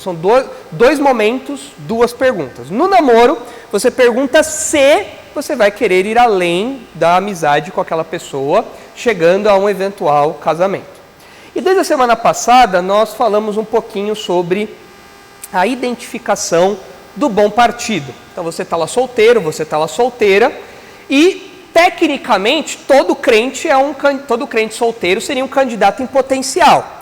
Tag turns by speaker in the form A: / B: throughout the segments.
A: São dois momentos, duas perguntas. No namoro, você pergunta se você vai querer ir além da amizade com aquela pessoa, chegando a um eventual casamento. E desde a semana passada, nós falamos um pouquinho sobre a identificação do bom partido. Então você está lá solteiro, você está lá solteira, e tecnicamente todo crente solteiro seria um candidato em potencial.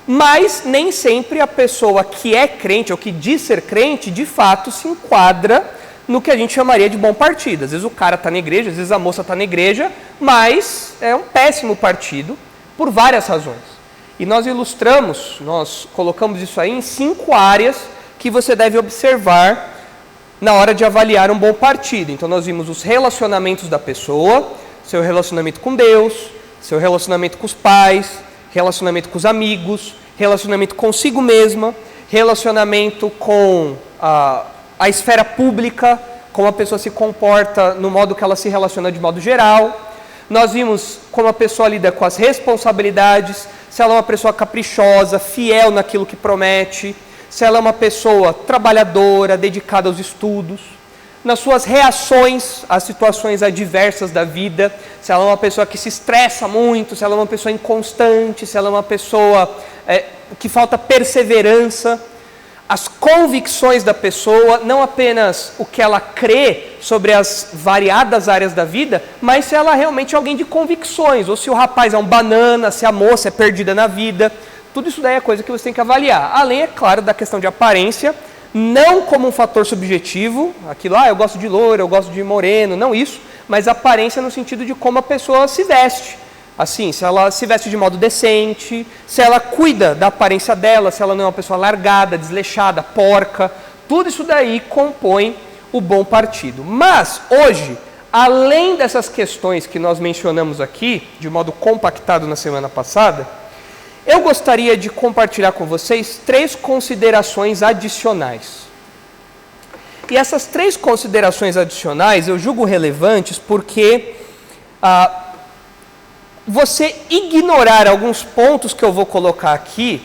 A: Mas nem sempre a pessoa que é crente, ou que diz ser crente, de fato se enquadra no que a gente chamaria de bom partido. Às vezes o cara está na igreja, às vezes a moça está na igreja, mas é um péssimo partido por várias razões. E nós ilustramos, nós colocamos isso aí em 5 áreas que você deve observar na hora de avaliar um bom partido. Então nós vimos os relacionamentos da pessoa, seu relacionamento com Deus, seu relacionamento com os pais, relacionamento com os amigos, relacionamento consigo mesma, relacionamento com a esfera pública, como a pessoa se comporta no modo que ela se relaciona de modo geral. Nós vimos como a pessoa lida com as responsabilidades, se ela é uma pessoa caprichosa, fiel naquilo que promete, se ela é uma pessoa trabalhadora, dedicada aos estudos, nas suas reações às situações adversas da vida, se ela é uma pessoa que se estressa muito, se ela é uma pessoa inconstante, se ela é uma pessoa que falta perseverança, as convicções da pessoa, não apenas o que ela crê sobre as variadas áreas da vida, mas se ela realmente é alguém de convicções, ou se o rapaz é um banana, se a moça é perdida na vida. Tudo isso daí é coisa que você tem que avaliar. Além, é claro, da questão de aparência, não como um fator subjetivo, aquilo, eu gosto de loiro, eu gosto de moreno, não isso, mas aparência no sentido de como a pessoa se veste. Assim, se ela se veste de modo decente, se ela cuida da aparência dela, se ela não é uma pessoa largada, desleixada, porca, tudo isso daí compõe o bom partido. Mas, hoje, além dessas questões que nós mencionamos aqui, de modo compactado na semana passada, eu gostaria de compartilhar com vocês 3 considerações adicionais. E essas 3 considerações adicionais eu julgo relevantes porque você ignorar alguns pontos que eu vou colocar aqui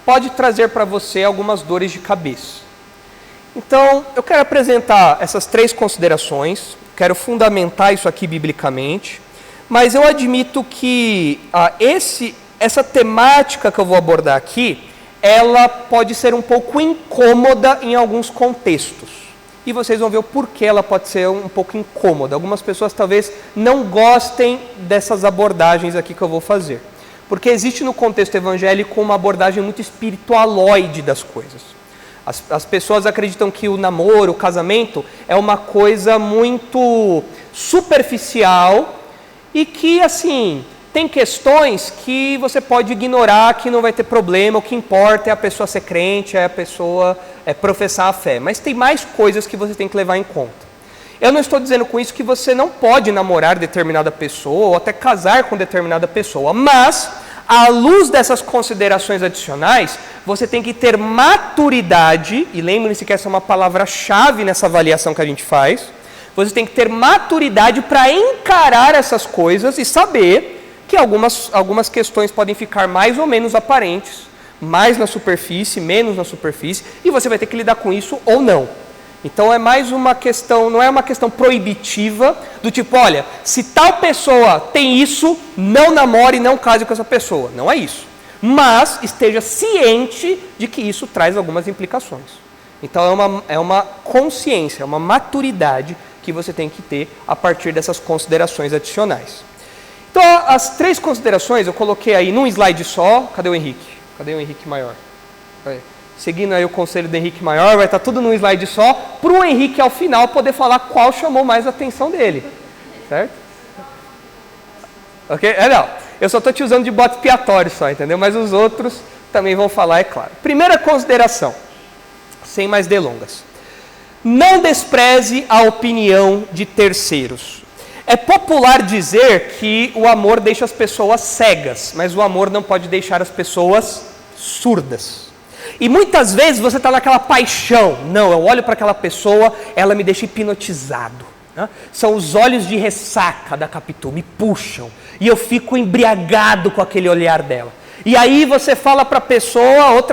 A: pode trazer para você algumas dores de cabeça. Então, eu quero apresentar essas 3 considerações, quero fundamentar isso aqui biblicamente, mas eu admito que essa temática que eu vou abordar aqui, ela pode ser um pouco incômoda em alguns contextos. E vocês vão ver o porquê ela pode ser um pouco incômoda. Algumas pessoas talvez não gostem dessas abordagens aqui que eu vou fazer. Porque existe no contexto evangélico uma abordagem muito espiritualoide das coisas. As pessoas acreditam que o namoro, o casamento, é uma coisa muito superficial e que, assim, tem questões que você pode ignorar, que não vai ter problema, o que importa é a pessoa ser crente, é a pessoa professar a fé. Mas tem mais coisas que você tem que levar em conta. Eu não estou dizendo com isso que você não pode namorar determinada pessoa ou até casar com determinada pessoa, mas, à luz dessas considerações adicionais, você tem que ter maturidade, e lembre-se que essa é uma palavra-chave nessa avaliação que a gente faz, você tem que ter maturidade para encarar essas coisas e saber que algumas questões podem ficar mais ou menos aparentes, mais na superfície, menos na superfície, e você vai ter que lidar com isso ou não. Então é mais uma questão, não é uma questão proibitiva, do tipo, olha, se tal pessoa tem isso, não namore, não case com essa pessoa. Não é isso. Mas esteja ciente de que isso traz algumas implicações. Então é uma consciência, é uma maturidade que você tem que ter a partir dessas considerações adicionais. Então, as 3 considerações eu coloquei aí num slide só. Cadê o Henrique? Cadê o Henrique Maior? Seguindo aí o conselho do Henrique Maior, vai estar tudo num slide só, para o Henrique, ao final, poder falar qual chamou mais a atenção dele. Certo? Ok? Não, eu só estou te usando de bode expiatório só, entendeu? Mas os outros também vão falar, é claro. Primeira consideração, sem mais delongas. Não despreze a opinião de terceiros. É popular dizer que o amor deixa as pessoas cegas, mas o amor não pode deixar as pessoas surdas. E muitas vezes você está naquela paixão. Não, eu olho para aquela pessoa, ela me deixa hipnotizado. Né? São os olhos de ressaca da Capitu, me puxam. E eu fico embriagado com aquele olhar dela. E aí você fala para a pessoa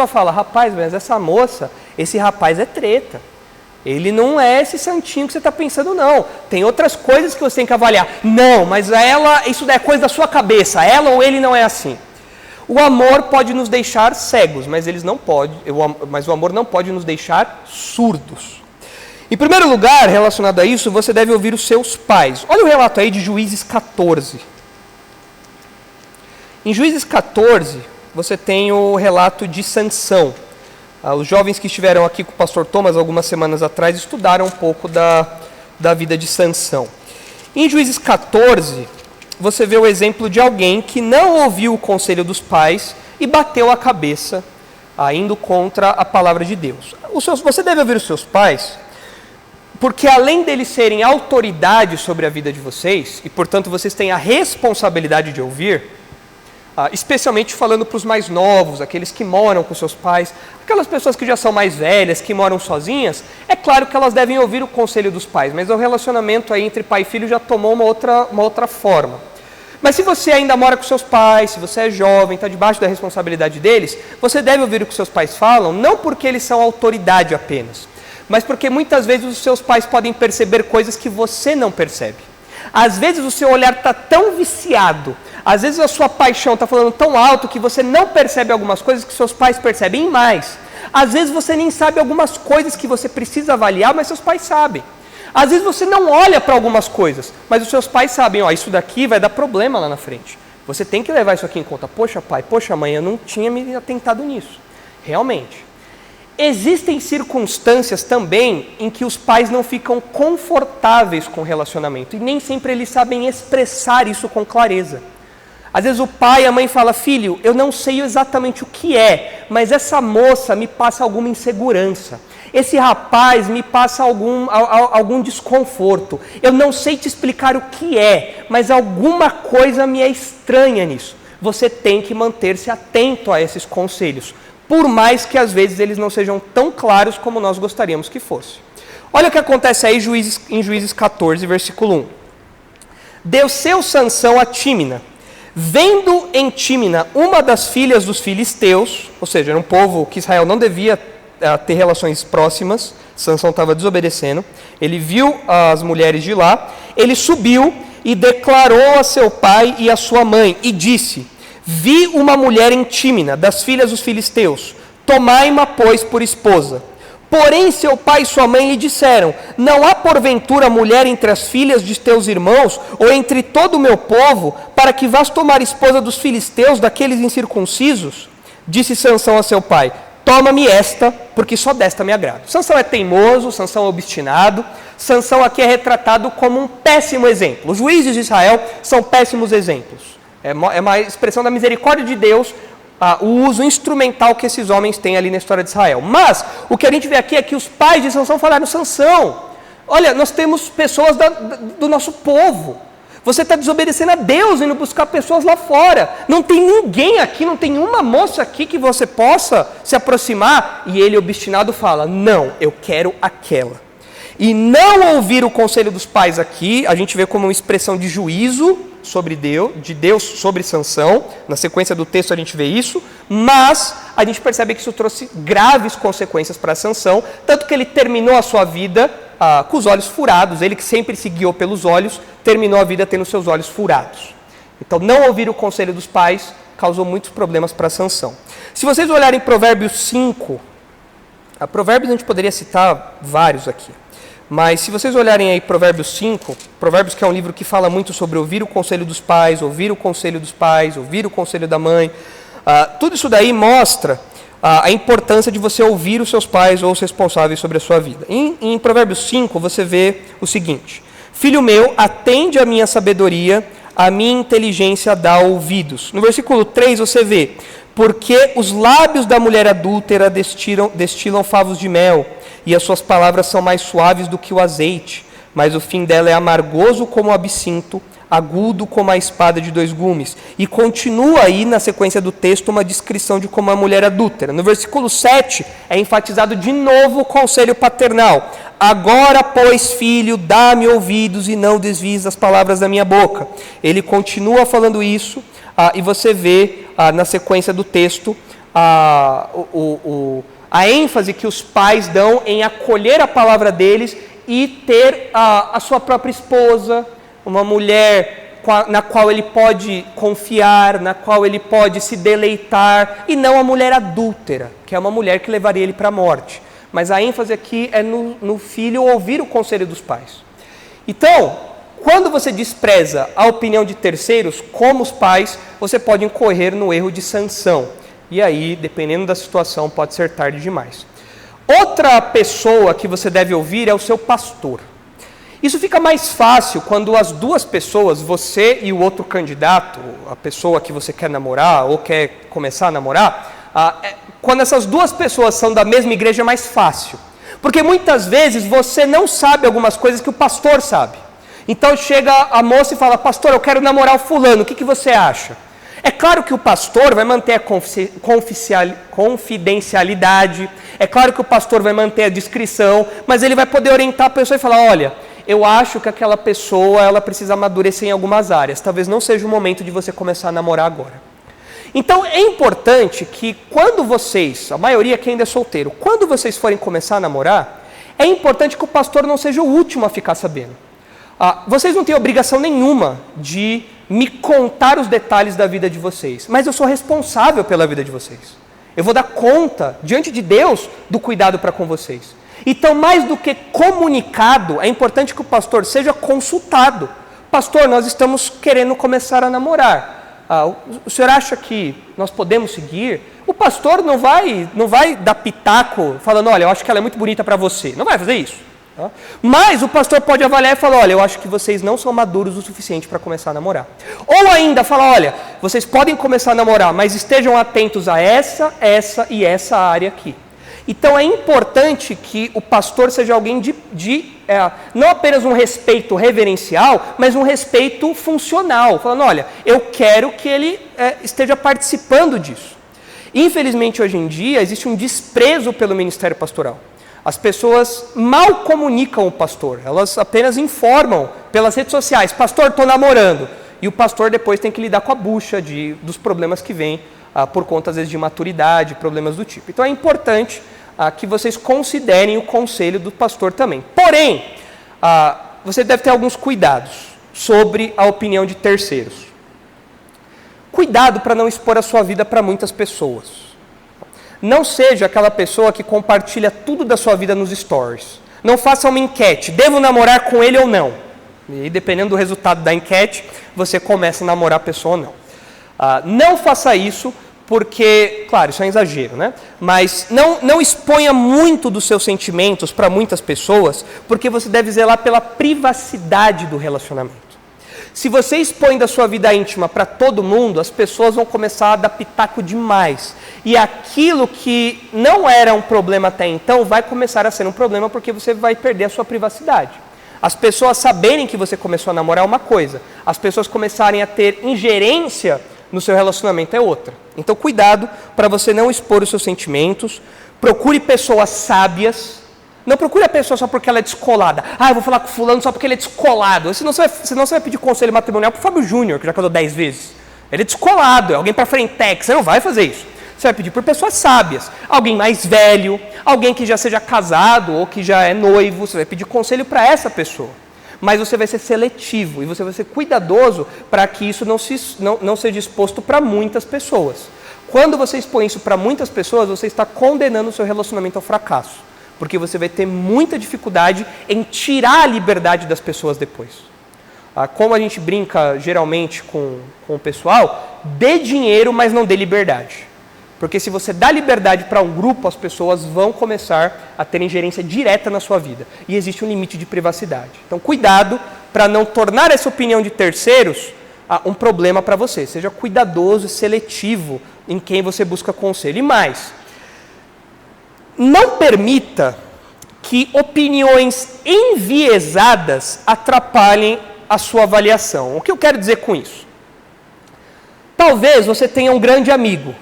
A: fala, rapaz, mas essa moça, esse rapaz é treta. Ele não é esse santinho que você está pensando, não. Tem outras coisas que você tem que avaliar. Não, mas isso é coisa da sua cabeça, ela ou ele não é assim. O amor pode nos deixar cegos, mas o amor não pode nos deixar surdos. Em primeiro lugar, relacionado a isso, você deve ouvir os seus pais. Olha o relato aí de Juízes 14. Em Juízes 14, você tem o relato de Sansão. Os jovens que estiveram aqui com o pastor Thomas algumas semanas atrás estudaram um pouco da vida de Sansão. Em Juízes 14, você vê o exemplo de alguém que não ouviu o conselho dos pais e bateu a cabeça, indo contra a palavra de Deus. Você deve ouvir os seus pais, porque além deles serem autoridade sobre a vida de vocês, e portanto vocês têm a responsabilidade de ouvir, especialmente falando para os mais novos, aqueles que moram com seus pais, aquelas pessoas que já são mais velhas, que moram sozinhas, é claro que elas devem ouvir o conselho dos pais, mas o relacionamento aí entre pai e filho já tomou uma outra forma. Mas se você ainda mora com seus pais, se você é jovem, está debaixo da responsabilidade deles, você deve ouvir o que seus pais falam, não porque eles são autoridade apenas, mas porque muitas vezes os seus pais podem perceber coisas que você não percebe. Às vezes o seu olhar está tão viciado, às vezes a sua paixão está falando tão alto que você não percebe algumas coisas que seus pais percebem mais. Às vezes você nem sabe algumas coisas que você precisa avaliar, mas seus pais sabem. Às vezes você não olha para algumas coisas, mas os seus pais sabem, isso daqui vai dar problema lá na frente. Você tem que levar isso aqui em conta. Poxa pai, poxa mãe, eu não tinha me atentado nisso. Realmente. Existem circunstâncias também em que os pais não ficam confortáveis com o relacionamento e nem sempre eles sabem expressar isso com clareza. Às vezes o pai e a mãe falam, filho, eu não sei exatamente o que é, mas essa moça me passa alguma insegurança. Esse rapaz me passa algum desconforto. Eu não sei te explicar o que é, mas alguma coisa me é estranha nisso. Você tem que manter-se atento a esses conselhos, por mais que às vezes eles não sejam tão claros como nós gostaríamos que fosse. Olha o que acontece aí em Juízes 14, versículo 1. Desceu Sansão a Tímina, vendo em Tímina uma das filhas dos filisteus, ou seja, era um povo que Israel não devia ter relações próximas, Sansão estava desobedecendo, ele viu as mulheres de lá, ele subiu e declarou a seu pai e a sua mãe, e disse, vi uma mulher em Tímina, das filhas dos filisteus, tomai-ma, pois, por esposa. Porém, seu pai e sua mãe lhe disseram, não há porventura mulher entre as filhas de teus irmãos, ou entre todo o meu povo, para que vás tomar esposa dos filisteus, daqueles incircuncisos? Disse Sansão a seu pai, toma-me esta, porque só desta me agrado. Sansão é teimoso, Sansão é obstinado, Sansão aqui é retratado como um péssimo exemplo. Os juízes de Israel são péssimos exemplos. É uma expressão da misericórdia de Deus, o uso instrumental que esses homens têm ali na história de Israel. Mas o que a gente vê aqui é que os pais de Sansão falaram, Sansão, olha, nós temos pessoas do nosso povo. Você está desobedecendo a Deus, indo buscar pessoas lá fora. Não tem ninguém aqui, não tem uma moça aqui que você possa se aproximar. E ele, obstinado, fala, não, eu quero aquela. E não ouvir o conselho dos pais aqui, a gente vê como uma expressão de juízo sobre Deus, de Deus sobre Sansão. Na sequência do texto a gente vê isso, mas a gente percebe que isso trouxe graves consequências para Sansão, tanto que ele terminou a sua vida com os olhos furados. Ele que sempre se guiou pelos olhos, terminou a vida tendo seus olhos furados. Então não ouvir o conselho dos pais causou muitos problemas para Sansão. Se vocês olharem Provérbios 5, Provérbios a gente poderia citar vários aqui. Mas se vocês olharem aí Provérbios 5, Provérbios que é um livro que fala muito sobre ouvir o conselho dos pais, ouvir o conselho dos pais, ouvir o conselho da mãe, tudo isso daí mostra a importância de você ouvir os seus pais ou os responsáveis sobre a sua vida. Em Provérbios 5 você vê o seguinte, filho meu, atende a minha sabedoria, a minha inteligência dá ouvidos. No versículo 3 você vê, porque os lábios da mulher adúltera destilam favos de mel, e as suas palavras são mais suaves do que o azeite, mas o fim dela é amargoso como o absinto, agudo como a espada de dois gumes. E continua aí na sequência do texto uma descrição de como a mulher adúltera. No versículo 7 é enfatizado de novo o conselho paternal. Agora, pois, filho, dá-me ouvidos e não desvies as palavras da minha boca. Ele continua falando isso, e você vê na sequência do texto, a ênfase que os pais dão em acolher a palavra deles e ter a sua própria esposa, uma mulher na qual ele pode confiar, na qual ele pode se deleitar, e não a mulher adúltera, que é uma mulher que levaria ele para a morte. Mas a ênfase aqui é no filho ouvir o conselho dos pais. Então, quando você despreza a opinião de terceiros, como os pais, você pode incorrer no erro de sanção. E aí, dependendo da situação, pode ser tarde demais. Outra pessoa que você deve ouvir é o seu pastor. Isso fica mais fácil quando as duas pessoas, você e o outro candidato, a pessoa que você quer namorar ou quer começar a namorar, quando essas duas pessoas são da mesma igreja é mais fácil. Porque muitas vezes você não sabe algumas coisas que o pastor sabe. Então chega a moça e fala, pastor, eu quero namorar o fulano, o que você acha? É claro que o pastor vai manter a confidencialidade, é claro que o pastor vai manter a discrição, mas ele vai poder orientar a pessoa e falar, olha, eu acho que aquela pessoa ela precisa amadurecer em algumas áreas, talvez não seja o momento de você começar a namorar agora. Então é importante que quando vocês, a maioria que ainda é solteiro, quando vocês forem começar a namorar, é importante que o pastor não seja o último a ficar sabendo. Vocês não têm obrigação nenhuma de me contar os detalhes da vida de vocês, mas eu sou responsável pela vida de vocês. Eu vou dar conta, diante de Deus, do cuidado para com vocês. Então, mais do que comunicado, é importante que o pastor seja consultado. Pastor, nós estamos querendo começar a namorar. O senhor acha que nós podemos seguir? O pastor não vai dar pitaco falando, olha, eu acho que ela é muito bonita para você. Não vai fazer isso. Tá? Mas o pastor pode avaliar e falar, olha, eu acho que vocês não são maduros o suficiente para começar a namorar. Ou ainda falar, olha, vocês podem começar a namorar, mas estejam atentos a essa e essa área aqui. Então é importante que o pastor seja alguém não apenas um respeito reverencial, mas um respeito funcional. Falando, olha, eu quero que ele esteja participando disso. Infelizmente, hoje em dia, existe um desprezo pelo ministério pastoral. As pessoas mal comunicam o pastor, elas apenas informam pelas redes sociais, pastor, estou namorando. E o pastor depois tem que lidar com a bucha dos problemas que vêm por conta, às vezes, de maturidade, problemas do tipo. Então é importante que vocês considerem o conselho do pastor também. Porém, você deve ter alguns cuidados sobre a opinião de terceiros. Cuidado para não expor a sua vida para muitas pessoas. Não seja aquela pessoa que compartilha tudo da sua vida nos stories. Não faça uma enquete, devo namorar com ele ou não? E dependendo do resultado da enquete, você começa a namorar a pessoa ou não. Não faça isso, porque, claro, isso é um exagero, né? Mas não exponha muito dos seus sentimentos para muitas pessoas, porque você deve zelar pela privacidade do relacionamento. Se você expõe da sua vida íntima para todo mundo, as pessoas vão começar a dar pitaco demais. E aquilo que não era um problema até então, vai começar a ser um problema, porque você vai perder a sua privacidade. As pessoas saberem que você começou a namorar é uma coisa, as pessoas começarem a ter ingerência no seu relacionamento é outra. Então, cuidado para você não expor os seus sentimentos. Procure pessoas sábias. Não procure a pessoa só porque ela é descolada. Eu vou falar com fulano só porque ele é descolado. Senão você vai pedir conselho matrimonial para o Fábio Júnior, que já casou 10 vezes. Ele é descolado, é alguém para frentex. Você não vai fazer isso. Você vai pedir por pessoas sábias. Alguém mais velho, alguém que já seja casado ou que já é noivo. Você vai pedir conselho para essa pessoa. Mas você vai ser seletivo e você vai ser cuidadoso para que isso não seja exposto para muitas pessoas. Quando você expõe isso para muitas pessoas, você está condenando o seu relacionamento ao fracasso. Porque você vai ter muita dificuldade em tirar a liberdade das pessoas depois. Como a gente brinca geralmente com o pessoal, dê dinheiro, mas não dê liberdade. Porque se você dá liberdade para um grupo, as pessoas vão começar a ter ingerência direta na sua vida. E existe um limite de privacidade. Então, cuidado para não tornar essa opinião de terceiros um problema para você. Seja cuidadoso e seletivo em quem você busca conselho. E mais, não permita que opiniões enviesadas atrapalhem a sua avaliação. O que eu quero dizer com isso? Talvez você tenha um grande amigo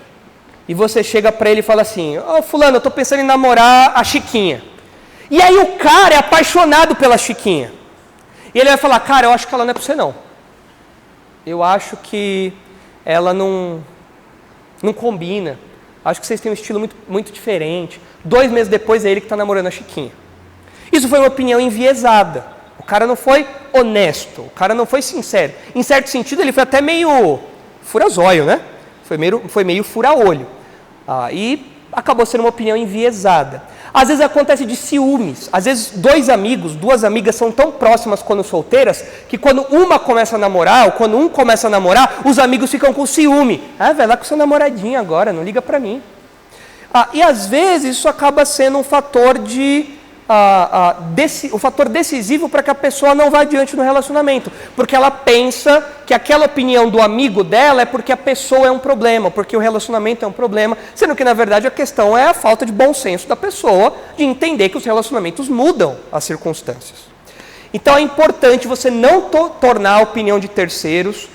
A: e você chega para ele e fala assim, fulano, eu estou pensando em namorar a Chiquinha. E aí o cara é apaixonado pela Chiquinha. E ele vai falar, cara, eu acho que ela não é para você não. Eu acho que ela não não combina, acho que vocês têm um estilo muito, muito diferente. 2 meses depois é ele que está namorando a Chiquinha. Isso foi uma opinião enviesada. O cara não foi honesto, o cara não foi sincero. Em certo sentido, ele foi até meio fura-zóio, né? Foi meio fura-olho. E acabou sendo uma opinião enviesada. Às vezes acontece de ciúmes. Às vezes 2 amigos, 2 amigas são tão próximas quando solteiras, que quando uma começa a namorar, ou quando um começa a namorar, os amigos ficam com ciúme. Vai lá com seu namoradinho agora, não liga pra mim. E às vezes isso acaba sendo um fator um fator decisivo para que a pessoa não vá adiante no relacionamento, porque ela pensa que aquela opinião do amigo dela é porque a pessoa é um problema, porque o relacionamento é um problema, sendo que na verdade a questão é a falta de bom senso da pessoa de entender que os relacionamentos mudam as circunstâncias. Então é importante você não tornar a opinião de terceiros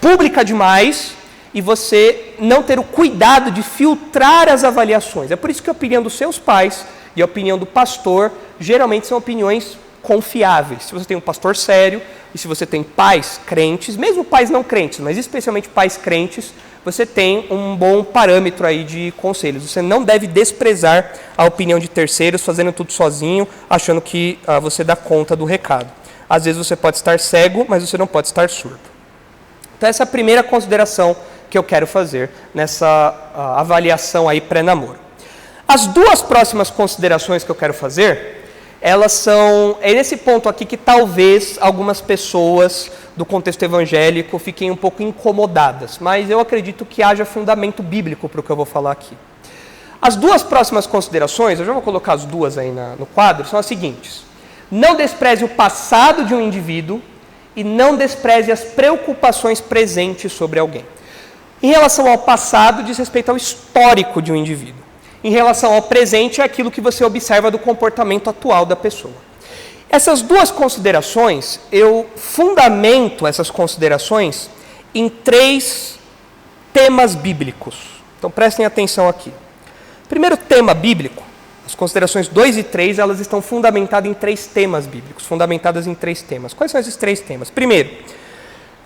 A: pública demais, e você não ter o cuidado de filtrar as avaliações. É por isso que a opinião dos seus pais e a opinião do pastor geralmente são opiniões confiáveis. Se você tem um pastor sério e se você tem pais crentes, mesmo pais não crentes, mas especialmente pais crentes, você tem um bom parâmetro aí de conselhos. Você não deve desprezar a opinião de terceiros, fazendo tudo sozinho, achando que você dá conta do recado. Às vezes você pode estar cego, mas você não pode estar surdo. Então essa é a primeira consideração que eu quero fazer nessa avaliação aí pré-namoro. As 2 próximas considerações que eu quero fazer, elas são... É nesse ponto aqui que talvez algumas pessoas do contexto evangélico fiquem um pouco incomodadas, mas eu acredito que haja fundamento bíblico para o que eu vou falar aqui. As 2 próximas considerações, eu já vou colocar as 2 aí no quadro, são as seguintes. Não despreze o passado de um indivíduo e não despreze as preocupações presentes sobre alguém. Em relação ao passado, diz respeito ao histórico de um indivíduo. Em relação ao presente, é aquilo que você observa do comportamento atual da pessoa. Essas 2 considerações, eu fundamento essas considerações em 3 temas bíblicos. Então prestem atenção aqui. Primeiro tema bíblico, as considerações 2 e 3, elas estão fundamentadas em 3 temas bíblicos, fundamentadas em 3 temas. Quais são esses 3 temas? Primeiro,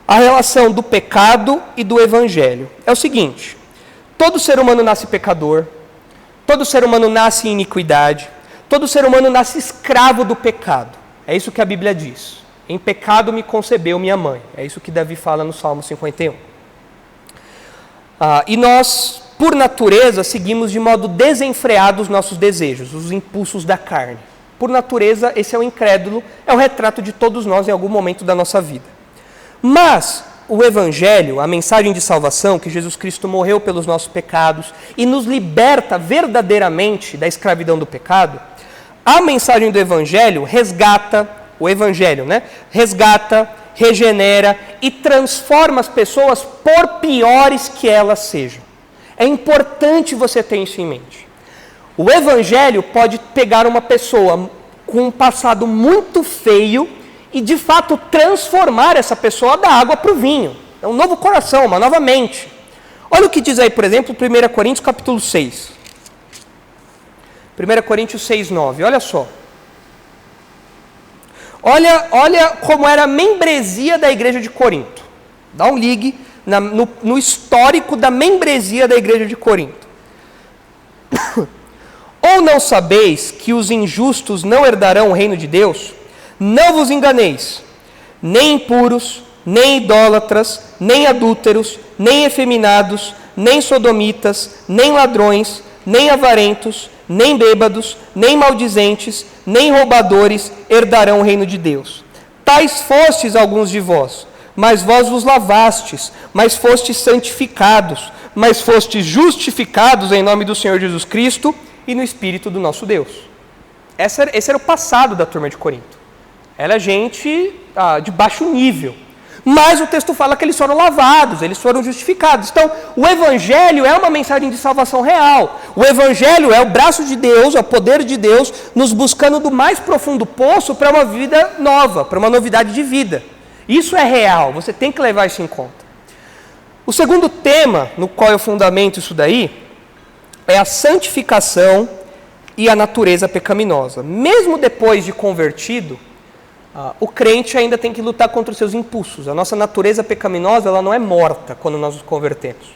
A: a relação do pecado e do evangelho. É o seguinte, todo ser humano nasce pecador, todo ser humano nasce em iniquidade, todo ser humano nasce escravo do pecado. É isso que a Bíblia diz. Em pecado me concebeu minha mãe. É isso que Davi fala no Salmo 51. E nós, por natureza, seguimos de modo desenfreado os nossos desejos, os impulsos da carne. Por natureza, esse é o incrédulo, é o retrato de todos nós em algum momento da nossa vida. Mas o Evangelho, a mensagem de salvação, que Jesus Cristo morreu pelos nossos pecados e nos liberta verdadeiramente da escravidão do pecado, a mensagem do Evangelho resgata, resgata, regenera e transforma as pessoas por piores que elas sejam. É importante você ter isso em mente. O Evangelho pode pegar uma pessoa com um passado muito feio e de fato transformar essa pessoa da água para o vinho. É um novo coração, uma nova mente. Olha o que diz aí, por exemplo, 1 Coríntios capítulo 6. 1 Coríntios 6, 9. Olha só. Olha como era a membresia da igreja de Corinto. Dá um ligue no histórico da membresia da igreja de Corinto. Ou não sabeis que os injustos não herdarão o reino de Deus? Não vos enganeis, nem impuros, nem idólatras, nem adúlteros, nem efeminados, nem sodomitas, nem ladrões, nem avarentos, nem bêbados, nem maldizentes, nem roubadores herdarão o reino de Deus. Tais fostes alguns de vós, mas vós vos lavastes, mas fostes santificados, mas fostes justificados em nome do Senhor Jesus Cristo e no Espírito do nosso Deus. Esse era o passado da turma de Corinto. Era gente de baixo nível. Mas o texto fala que eles foram lavados, eles foram justificados. Então, o Evangelho é uma mensagem de salvação real. O Evangelho é o braço de Deus, é o poder de Deus, nos buscando do mais profundo poço para uma vida nova, para uma novidade de vida. Isso é real, você tem que levar isso em conta. O segundo tema, no qual eu fundamento isso daí, é a santificação e a natureza pecaminosa. Mesmo depois de convertido, O crente ainda tem que lutar contra os seus impulsos. A nossa natureza pecaminosa, ela não é morta quando nós nos convertemos.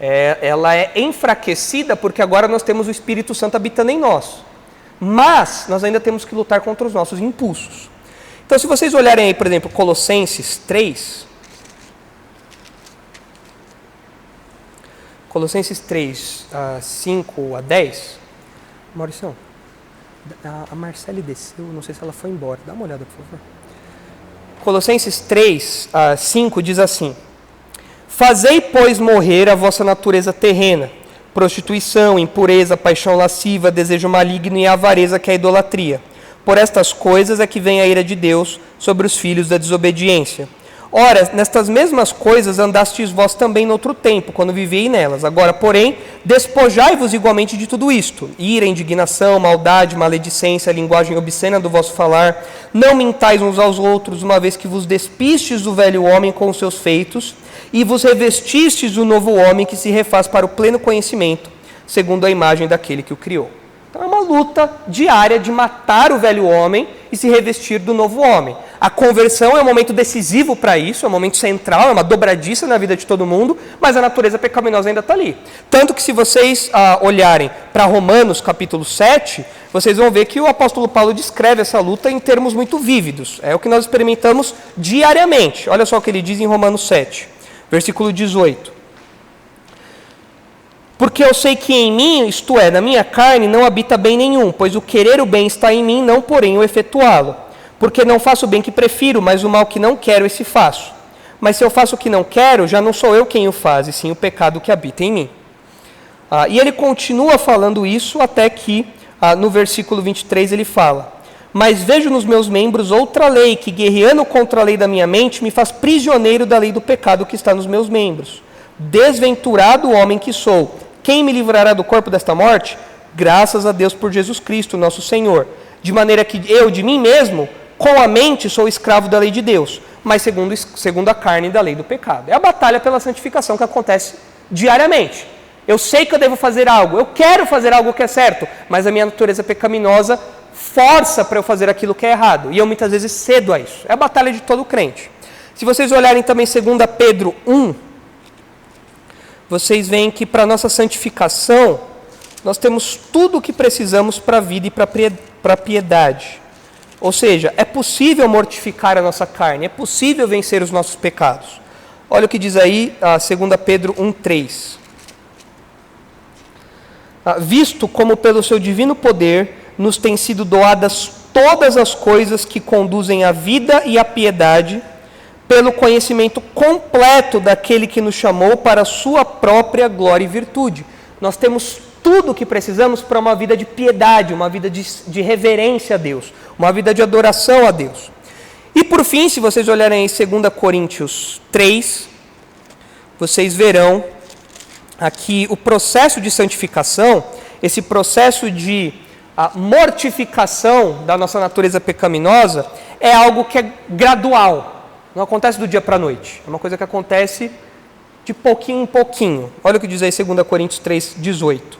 A: Ela é enfraquecida porque agora nós temos o Espírito Santo habitando em nós. Mas nós ainda temos que lutar contra os nossos impulsos. Então, se vocês olharem aí, por exemplo, Colossenses 3. Colossenses 3, 5 a 10. Maurição, a Marcele desceu, não sei se ela foi embora. Dá uma olhada, por favor. Colossenses 3, 5 diz assim: Fazei, pois, morrer a vossa natureza terrena, prostituição, impureza, paixão lasciva, desejo maligno e avareza, que é a idolatria. Por estas coisas é que vem a ira de Deus sobre os filhos da desobediência. Ora, nestas mesmas coisas andastes vós também noutro tempo, quando vivei nelas. Agora, porém, despojai-vos igualmente de tudo isto: ira, indignação, maldade, maledicência, linguagem obscena do vosso falar. Não mintais uns aos outros, uma vez que vos despistes do velho homem com os seus feitos, e vos revestistes do novo homem, que se refaz para o pleno conhecimento, segundo a imagem daquele que o criou. Então é uma luta diária de matar o velho homem e se revestir do novo homem. A conversão é um momento decisivo para isso, é um momento central, é uma dobradiça na vida de todo mundo, mas a natureza pecaminosa ainda está ali. Tanto que se vocês olharem para Romanos capítulo 7, vocês vão ver que o apóstolo Paulo descreve essa luta em termos muito vívidos. É o que nós experimentamos diariamente. Olha só o que ele diz em Romanos 7, versículo 18. Porque eu sei que em mim, isto é, na minha carne, não habita bem nenhum, pois o querer o bem está em mim, não porém o efetuá-lo. Porque não faço o bem que prefiro, mas o mal que não quero, esse faço. Mas se eu faço o que não quero, já não sou eu quem o faz, e sim o pecado que habita em mim. E ele continua falando isso até que, no versículo 23, ele fala: Mas vejo nos meus membros outra lei, que guerreando contra a lei da minha mente, me faz prisioneiro da lei do pecado que está nos meus membros. Desventurado homem que sou! Quem me livrará do corpo desta morte? Graças a Deus por Jesus Cristo, nosso Senhor. De maneira que eu, de mim mesmo, com a mente sou escravo da lei de Deus, mas segundo a carne da lei do pecado. É a batalha pela santificação que acontece diariamente. Eu sei que eu devo fazer algo, eu quero fazer algo que é certo, mas a minha natureza pecaminosa força para eu fazer aquilo que é errado. E eu muitas vezes cedo a isso. É a batalha de todo crente. Se vocês olharem também 2 Pedro 1, vocês veem que para a nossa santificação, nós temos tudo o que precisamos para a vida e para a piedade. Ou seja, é possível mortificar a nossa carne, é possível vencer os nossos pecados. Olha o que diz aí, 2 Pedro 1,3. Visto como pelo seu divino poder nos têm sido doadas todas as coisas que conduzem à vida e à piedade, pelo conhecimento completo daquele que nos chamou para a sua própria glória e virtude. Nós temos tudo o que precisamos para uma vida de piedade, uma vida de reverência a Deus, uma vida de adoração a Deus. E por fim, se vocês olharem em 2 Coríntios 3, vocês verão aqui o processo de santificação, esse processo de mortificação da nossa natureza pecaminosa, é algo que é gradual. Não acontece do dia para a noite. É uma coisa que acontece de pouquinho em pouquinho. Olha o que diz aí 2 Coríntios 3, 18.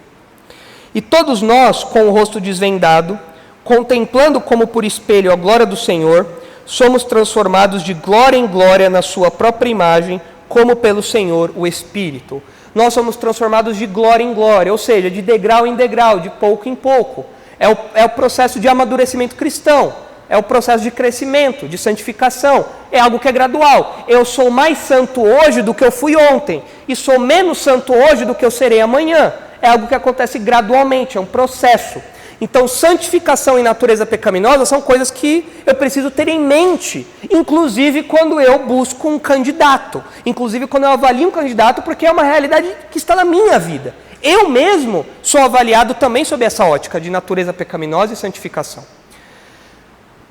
A: E todos nós, com o rosto desvendado, contemplando como por espelho a glória do Senhor, somos transformados de glória em glória na sua própria imagem, como pelo Senhor o Espírito. Nós somos transformados de glória em glória, ou seja, de degrau em degrau, de pouco em pouco. É o processo de amadurecimento cristão. É o processo de crescimento, de santificação. É algo que é gradual. Eu sou mais santo hoje do que eu fui ontem. E sou menos santo hoje do que eu serei amanhã. É algo que acontece gradualmente, é um processo. Então, santificação e natureza pecaminosa são coisas que eu preciso ter em mente. Inclusive quando eu busco um candidato. Inclusive quando eu avalio um candidato, porque é uma realidade que está na minha vida. Eu mesmo sou avaliado também sob essa ótica de natureza pecaminosa e santificação.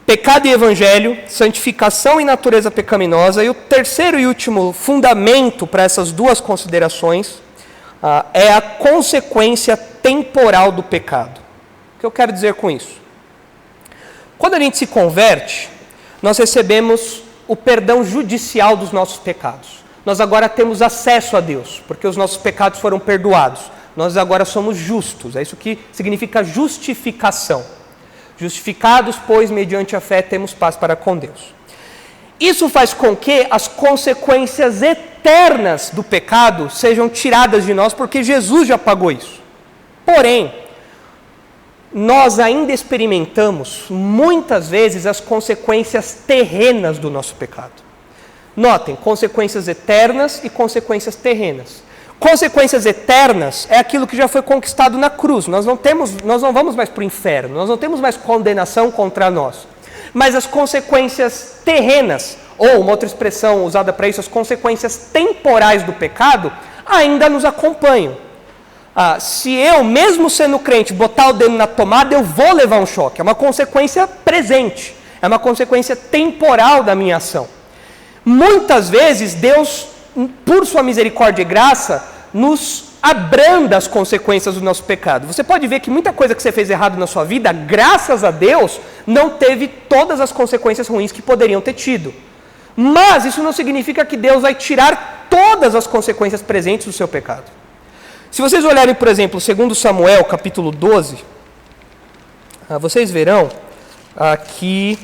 A: Pecado e evangelho, santificação e natureza pecaminosa. E o terceiro e último fundamento para essas duas considerações é a consequência temporal do pecado. O que eu quero dizer com isso? Quando a gente se converte, nós recebemos o perdão judicial dos nossos pecados. Nós agora temos acesso a Deus, porque os nossos pecados foram perdoados. Nós agora somos justos, é isso que significa justificação. Justificados, pois, mediante a fé, temos paz para com Deus. Isso faz com que as consequências eternas do pecado sejam tiradas de nós, porque Jesus já pagou isso. Porém, nós ainda experimentamos, muitas vezes, as consequências terrenas do nosso pecado. Notem, consequências eternas e consequências terrenas. Consequências eternas é aquilo que já foi conquistado na cruz. Nós não vamos mais para o inferno, nós não temos mais condenação contra nós. Mas as consequências terrenas, ou uma outra expressão usada para isso, as consequências temporais do pecado, ainda nos acompanham. Se eu, mesmo sendo crente, botar o dedo na tomada, eu vou levar um choque. É uma consequência presente, é uma consequência temporal da minha ação. Muitas vezes, Deus, por sua misericórdia e graça, nos abranda as consequências do nosso pecado. Você pode ver que muita coisa que você fez errado na sua vida, graças a Deus, não teve todas as consequências ruins que poderiam ter tido. Mas isso não significa que Deus vai tirar todas as consequências presentes do seu pecado. Se vocês olharem, por exemplo, 2 Samuel, capítulo 12, vocês verão que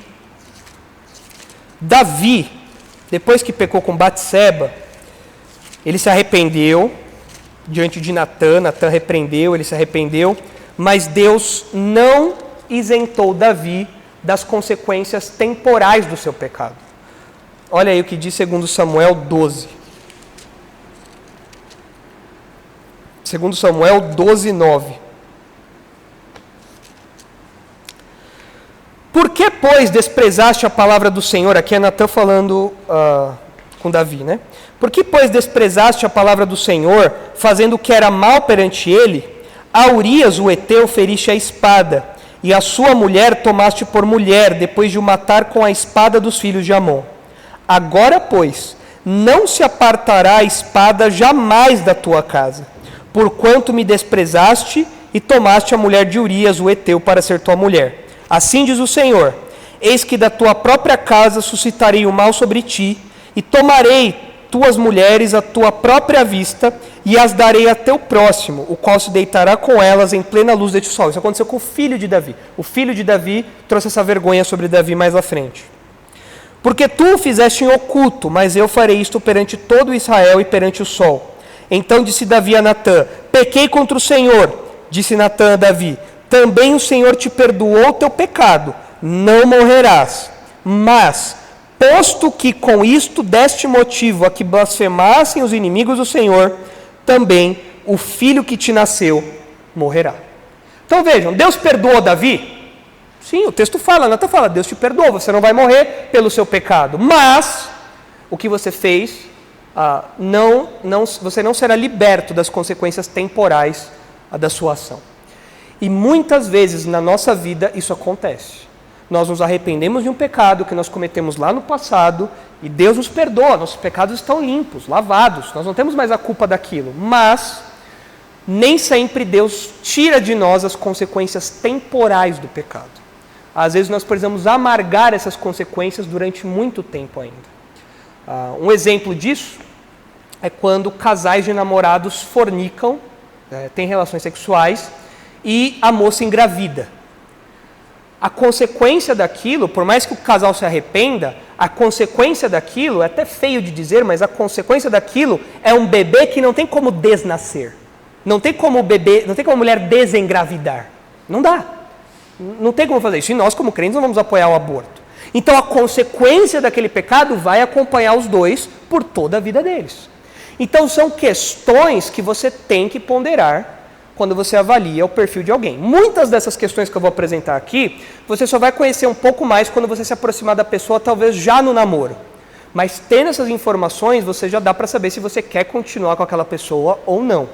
A: Davi, depois que pecou com Batseba, ele se arrependeu diante de Natã, Natã repreendeu, ele se arrependeu, mas Deus não isentou Davi das consequências temporais do seu pecado. Olha aí o que diz 2 Samuel 12. 2 Samuel 12, 9. Por que, pois, desprezaste a palavra do Senhor? Aqui é Natã falando com Davi, né? Por que, pois, desprezaste a palavra do Senhor, fazendo o que era mal perante ele? A Urias, o heteu, feriste a espada, e a sua mulher tomaste por mulher, depois de o matar com a espada dos filhos de Amon. Agora, pois, não se apartará a espada jamais da tua casa, porquanto me desprezaste e tomaste a mulher de Urias, o heteu, para ser tua mulher. Assim diz o Senhor: eis que da tua própria casa suscitarei o mal sobre ti, e tomarei tuas mulheres à tua própria vista, e as darei a teu próximo, o qual se deitará com elas em plena luz deste sol. Isso aconteceu com o filho de Davi. O filho de Davi trouxe essa vergonha sobre Davi mais à frente. Porque tu o fizeste em oculto, mas eu farei isto perante todo Israel e perante o sol. Então disse Davi a Natã: pequei contra o Senhor. Disse Natã a Davi: também o Senhor te perdoou o teu pecado, não morrerás. Mas, posto que com isto deste motivo a que blasfemassem os inimigos do Senhor, também o filho que te nasceu morrerá. Então vejam, Deus perdoou Davi? Sim, o texto fala, Natã fala, Deus te perdoou, você não vai morrer pelo seu pecado. Mas, o que você fez, você não será liberto das consequências temporais da sua ação. E muitas vezes na nossa vida isso acontece. Nós nos arrependemos de um pecado que nós cometemos lá no passado e Deus nos perdoa, nossos pecados estão limpos, lavados, nós não temos mais a culpa daquilo. Mas nem sempre Deus tira de nós as consequências temporais do pecado. Às vezes nós precisamos amargar essas consequências durante muito tempo ainda. Um exemplo disso é quando casais de namorados fornicam, têm relações sexuais e a moça engravida. A consequência daquilo, por mais que o casal se arrependa, a consequência daquilo, é até feio de dizer, mas a consequência daquilo é um bebê que não tem como desnascer. Não tem como a mulher desengravidar. Não dá. Não tem como fazer isso. E nós, como crentes, não vamos apoiar o aborto. Então, a consequência daquele pecado vai acompanhar os dois por toda a vida deles. Então, são questões que você tem que ponderar quando você avalia o perfil de alguém. Muitas dessas questões que eu vou apresentar aqui, você só vai conhecer um pouco mais quando você se aproximar da pessoa, talvez já no namoro. Mas tendo essas informações, você já dá para saber se você quer continuar com aquela pessoa ou não.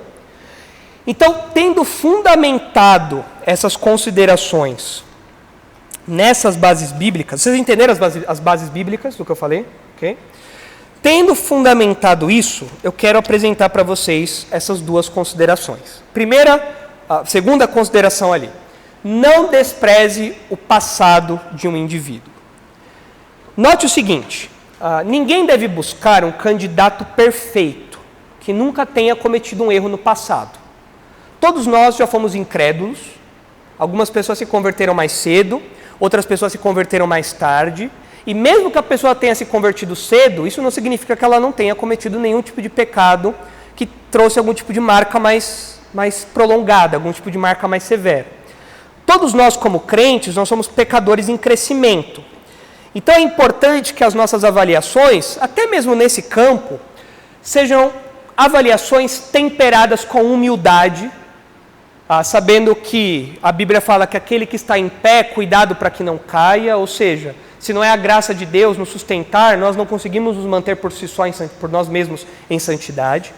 A: Então, tendo fundamentado essas considerações nessas bases bíblicas, vocês entenderam as bases bíblicas do que eu falei? Okay? Tendo fundamentado isso, eu quero apresentar para vocês essas duas considerações. Segunda consideração ali. Não despreze o passado de um indivíduo. Note o seguinte, ninguém deve buscar um candidato perfeito, que nunca tenha cometido um erro no passado. Todos nós já fomos incrédulos, Algumas pessoas se converteram mais cedo, outras pessoas se converteram mais tarde. E mesmo que a pessoa tenha se convertido cedo, isso não significa que ela não tenha cometido nenhum tipo de pecado que trouxe algum tipo de marca mais prolongada, algum tipo de marca mais severa. Todos nós, como crentes, nós somos pecadores em crescimento. Então é importante que as nossas avaliações, até mesmo nesse campo, sejam avaliações temperadas com humildade, sabendo que a Bíblia fala que aquele que está em pé, cuidado para que não caia, ou seja, se não é a graça de Deus nos sustentar, nós não conseguimos nos manter por si só, por nós mesmos, em santidade.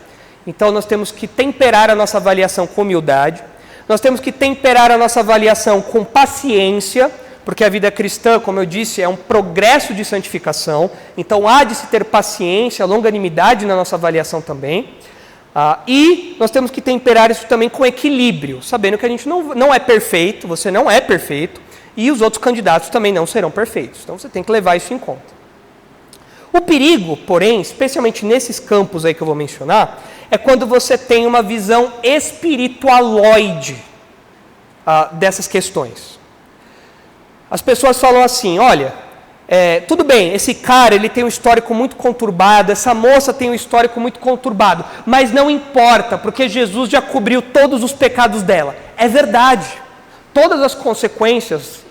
A: Então nós temos que temperar a nossa avaliação com humildade, nós temos que temperar a nossa avaliação com paciência, porque a vida cristã, como eu disse, é um progresso de santificação, então há de se ter paciência, longanimidade na nossa avaliação também. E nós temos que temperar isso também com equilíbrio, sabendo que a gente não é perfeito, você não é perfeito, e os outros candidatos também não serão perfeitos. Então você tem que levar isso em conta. O perigo, porém, especialmente nesses campos aí que eu vou mencionar, é quando você tem uma visão espiritualoide dessas questões. As pessoas falam assim, olha, tudo bem, esse cara ele tem um histórico muito conturbado, essa moça tem um histórico muito conturbado, mas não importa, porque Jesus já cobriu todos os pecados dela. É verdade. Todas as consequências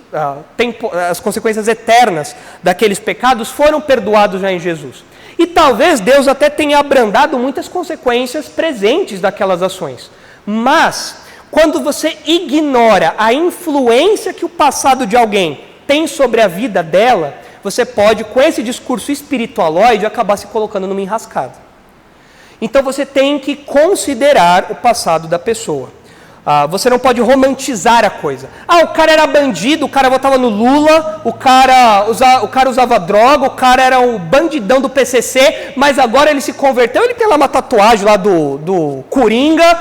A: eternas daqueles pecados foram perdoados já em Jesus. E talvez Deus até tenha abrandado muitas consequências presentes daquelas ações. Mas, quando você ignora a influência que o passado de alguém tem sobre a vida dela, você pode, com esse discurso espiritualoide, acabar se colocando numa enrascada. Então você tem que considerar o passado da pessoa. Você não pode romantizar a coisa. O cara era bandido, o cara votava no Lula, o cara usava droga, o cara era um bandidão do PCC, mas agora ele se converteu, ele tem lá uma tatuagem lá do Coringa,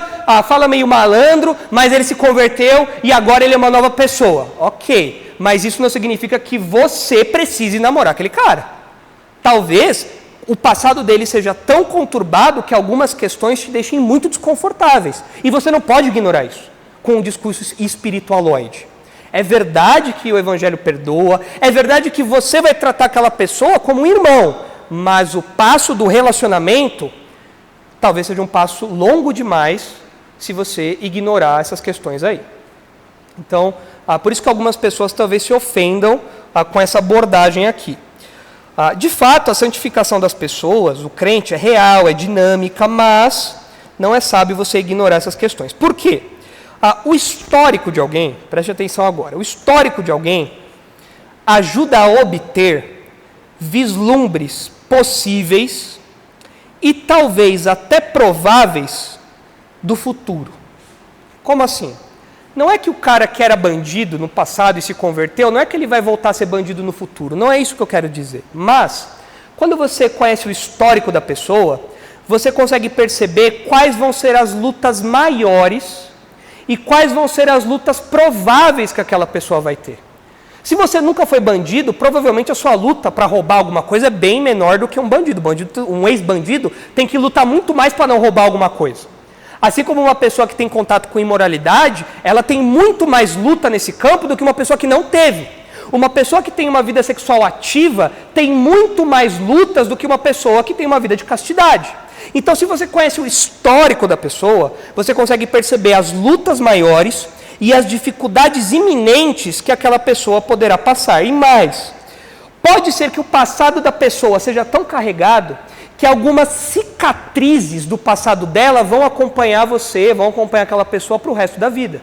A: fala meio malandro, mas ele se converteu e agora ele é uma nova pessoa. Ok, mas isso não significa que você precise namorar aquele cara. Talvez o passado dele seja tão conturbado que algumas questões te deixem muito desconfortáveis. E você não pode ignorar isso com um discurso espiritualoide. É verdade que o Evangelho perdoa, é verdade que você vai tratar aquela pessoa como um irmão, mas o passo do relacionamento talvez seja um passo longo demais se você ignorar essas questões aí. Então, por isso que algumas pessoas talvez se ofendam com essa abordagem aqui. De fato, a santificação das pessoas, o crente, é real, é dinâmica, mas não é sábio você ignorar essas questões. Por quê? O histórico de alguém, preste atenção agora, o histórico de alguém ajuda a obter vislumbres possíveis e talvez até prováveis do futuro. Como assim? Não é que o cara que era bandido no passado e se converteu, não é que ele vai voltar a ser bandido no futuro, não é isso que eu quero dizer. Mas, quando você conhece o histórico da pessoa, você consegue perceber quais vão ser as lutas maiores e quais vão ser as lutas prováveis que aquela pessoa vai ter. Se você nunca foi bandido, provavelmente a sua luta para roubar alguma coisa é bem menor do que um bandido. Um ex-bandido tem que lutar muito mais para não roubar alguma coisa. Assim como uma pessoa que tem contato com imoralidade, ela tem muito mais luta nesse campo do que uma pessoa que não teve. Uma pessoa que tem uma vida sexual ativa tem muito mais lutas do que uma pessoa que tem uma vida de castidade. Então, se você conhece o histórico da pessoa, você consegue perceber as lutas maiores e as dificuldades iminentes que aquela pessoa poderá passar. E mais, pode ser que o passado da pessoa seja tão carregado que algumas cicatrizes do passado dela vão acompanhar você, vão acompanhar aquela pessoa para o resto da vida.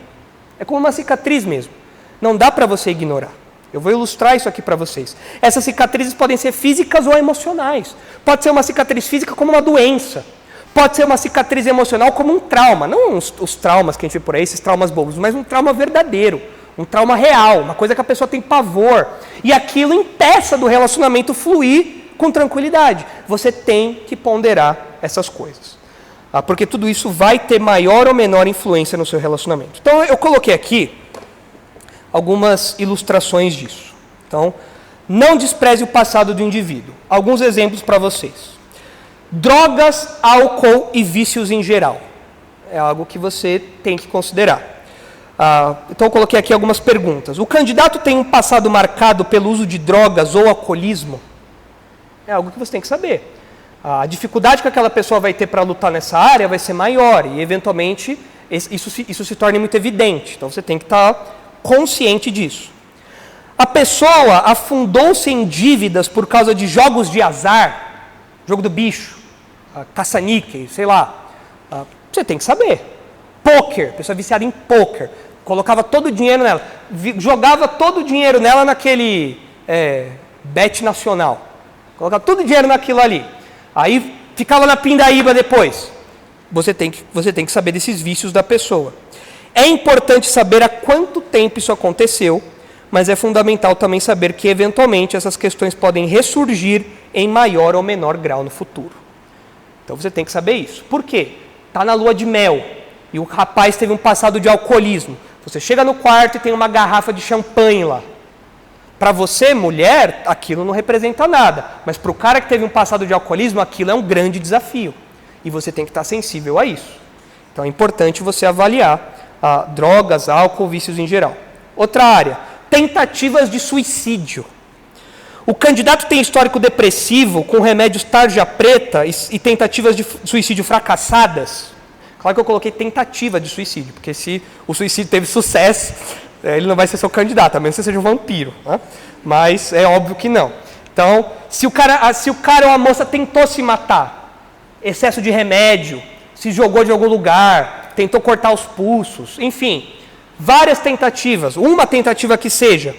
A: É como uma cicatriz mesmo. Não dá para você ignorar. Eu vou ilustrar isso aqui para vocês. Essas cicatrizes podem ser físicas ou emocionais. Pode ser uma cicatriz física como uma doença. Pode ser uma cicatriz emocional como um trauma. Não os traumas que a gente vê por aí, esses traumas bobos, mas um trauma verdadeiro. Um trauma real, uma coisa que a pessoa tem pavor. E aquilo impeça do relacionamento fluir com tranquilidade. Você tem que ponderar essas coisas. Porque tudo isso vai ter maior ou menor influência no seu relacionamento. Então, eu coloquei aqui algumas ilustrações disso. Então, não despreze o passado do indivíduo. Alguns exemplos para vocês. Drogas, álcool e vícios em geral. É algo que você tem que considerar. Então eu coloquei aqui algumas perguntas. O candidato tem um passado marcado pelo uso de drogas ou alcoolismo? É algo que você tem que saber. A dificuldade que aquela pessoa vai ter para lutar nessa área vai ser maior e, eventualmente, isso se torna muito evidente. Então você tem que estar consciente disso. A pessoa afundou-se em dívidas por causa de jogos de azar, jogo do bicho, caça-níquel, sei lá. Você tem que saber. Pôquer, pessoa viciada em pôquer. Colocava todo o dinheiro nela. Jogava todo o dinheiro nela naquele bet nacional. Colocava todo o dinheiro naquilo ali. Aí ficava na pindaíba depois. Você tem que saber desses vícios da pessoa. É importante saber há quanto tempo isso aconteceu, mas é fundamental também saber que, eventualmente, essas questões podem ressurgir em maior ou menor grau no futuro. Então você tem que saber isso. Por quê? Está na lua de mel e o rapaz teve um passado de alcoolismo. Você chega no quarto e tem uma garrafa de champanhe lá. Para você, mulher, aquilo não representa nada. Mas para o cara que teve um passado de alcoolismo, aquilo é um grande desafio. E você tem que estar sensível a isso. Então é importante você avaliar drogas, álcool, vícios em geral. Outra área, tentativas de suicídio. O candidato tem histórico depressivo, com remédios tarja preta e tentativas de suicídio fracassadas. Claro que eu coloquei tentativa de suicídio, porque se o suicídio teve sucesso, ele não vai ser seu candidato, a menos que você seja um vampiro. Né? Mas é óbvio que não. Então, se o cara ou a moça tentou se matar, excesso de remédio, se jogou de algum lugar, tentou cortar os pulsos, enfim, várias tentativas, uma tentativa que seja,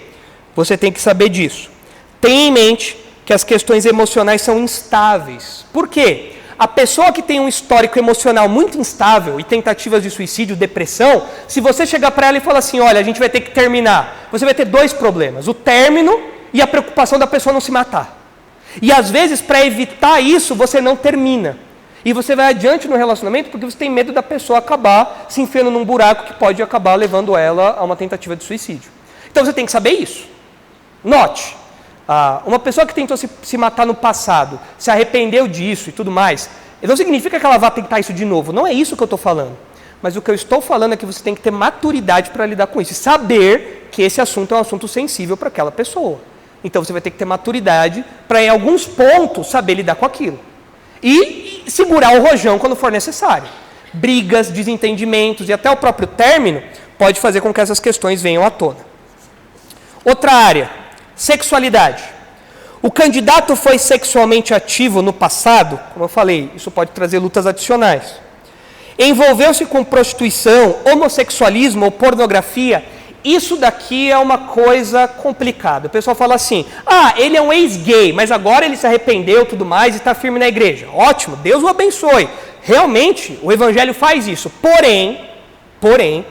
A: você tem que saber disso. Tenha em mente que as questões emocionais são instáveis. Por quê? A pessoa que tem um histórico emocional muito instável e tentativas de suicídio, depressão, se você chegar para ela e falar assim, olha, a gente vai ter que terminar, você vai ter dois problemas, o término e a preocupação da pessoa não se matar. E às vezes, para evitar isso, você não termina. E você vai adiante no relacionamento porque você tem medo da pessoa acabar se enfiando num buraco que pode acabar levando ela a uma tentativa de suicídio. Então você tem que saber isso. Note. Uma pessoa que tentou se matar no passado, se arrependeu disso e tudo mais, não significa que ela vá tentar isso de novo, não é isso que eu estou falando. Mas o que eu estou falando é que você tem que ter maturidade para lidar com isso e saber que esse assunto é um assunto sensível para aquela pessoa. Então você vai ter que ter maturidade para, em alguns pontos, saber lidar com aquilo. E segurar o rojão quando for necessário. Brigas, desentendimentos e até o próprio término pode fazer com que essas questões venham à tona. Outra área. Sexualidade. O candidato foi sexualmente ativo no passado, como eu falei, isso pode trazer lutas adicionais. Envolveu-se com prostituição, homossexualismo ou pornografia, isso daqui é uma coisa complicada. O pessoal fala assim, ele é um ex-gay, mas agora ele se arrependeu tudo mais e está firme na igreja. Ótimo, Deus o abençoe. Realmente, o evangelho faz isso. Porém,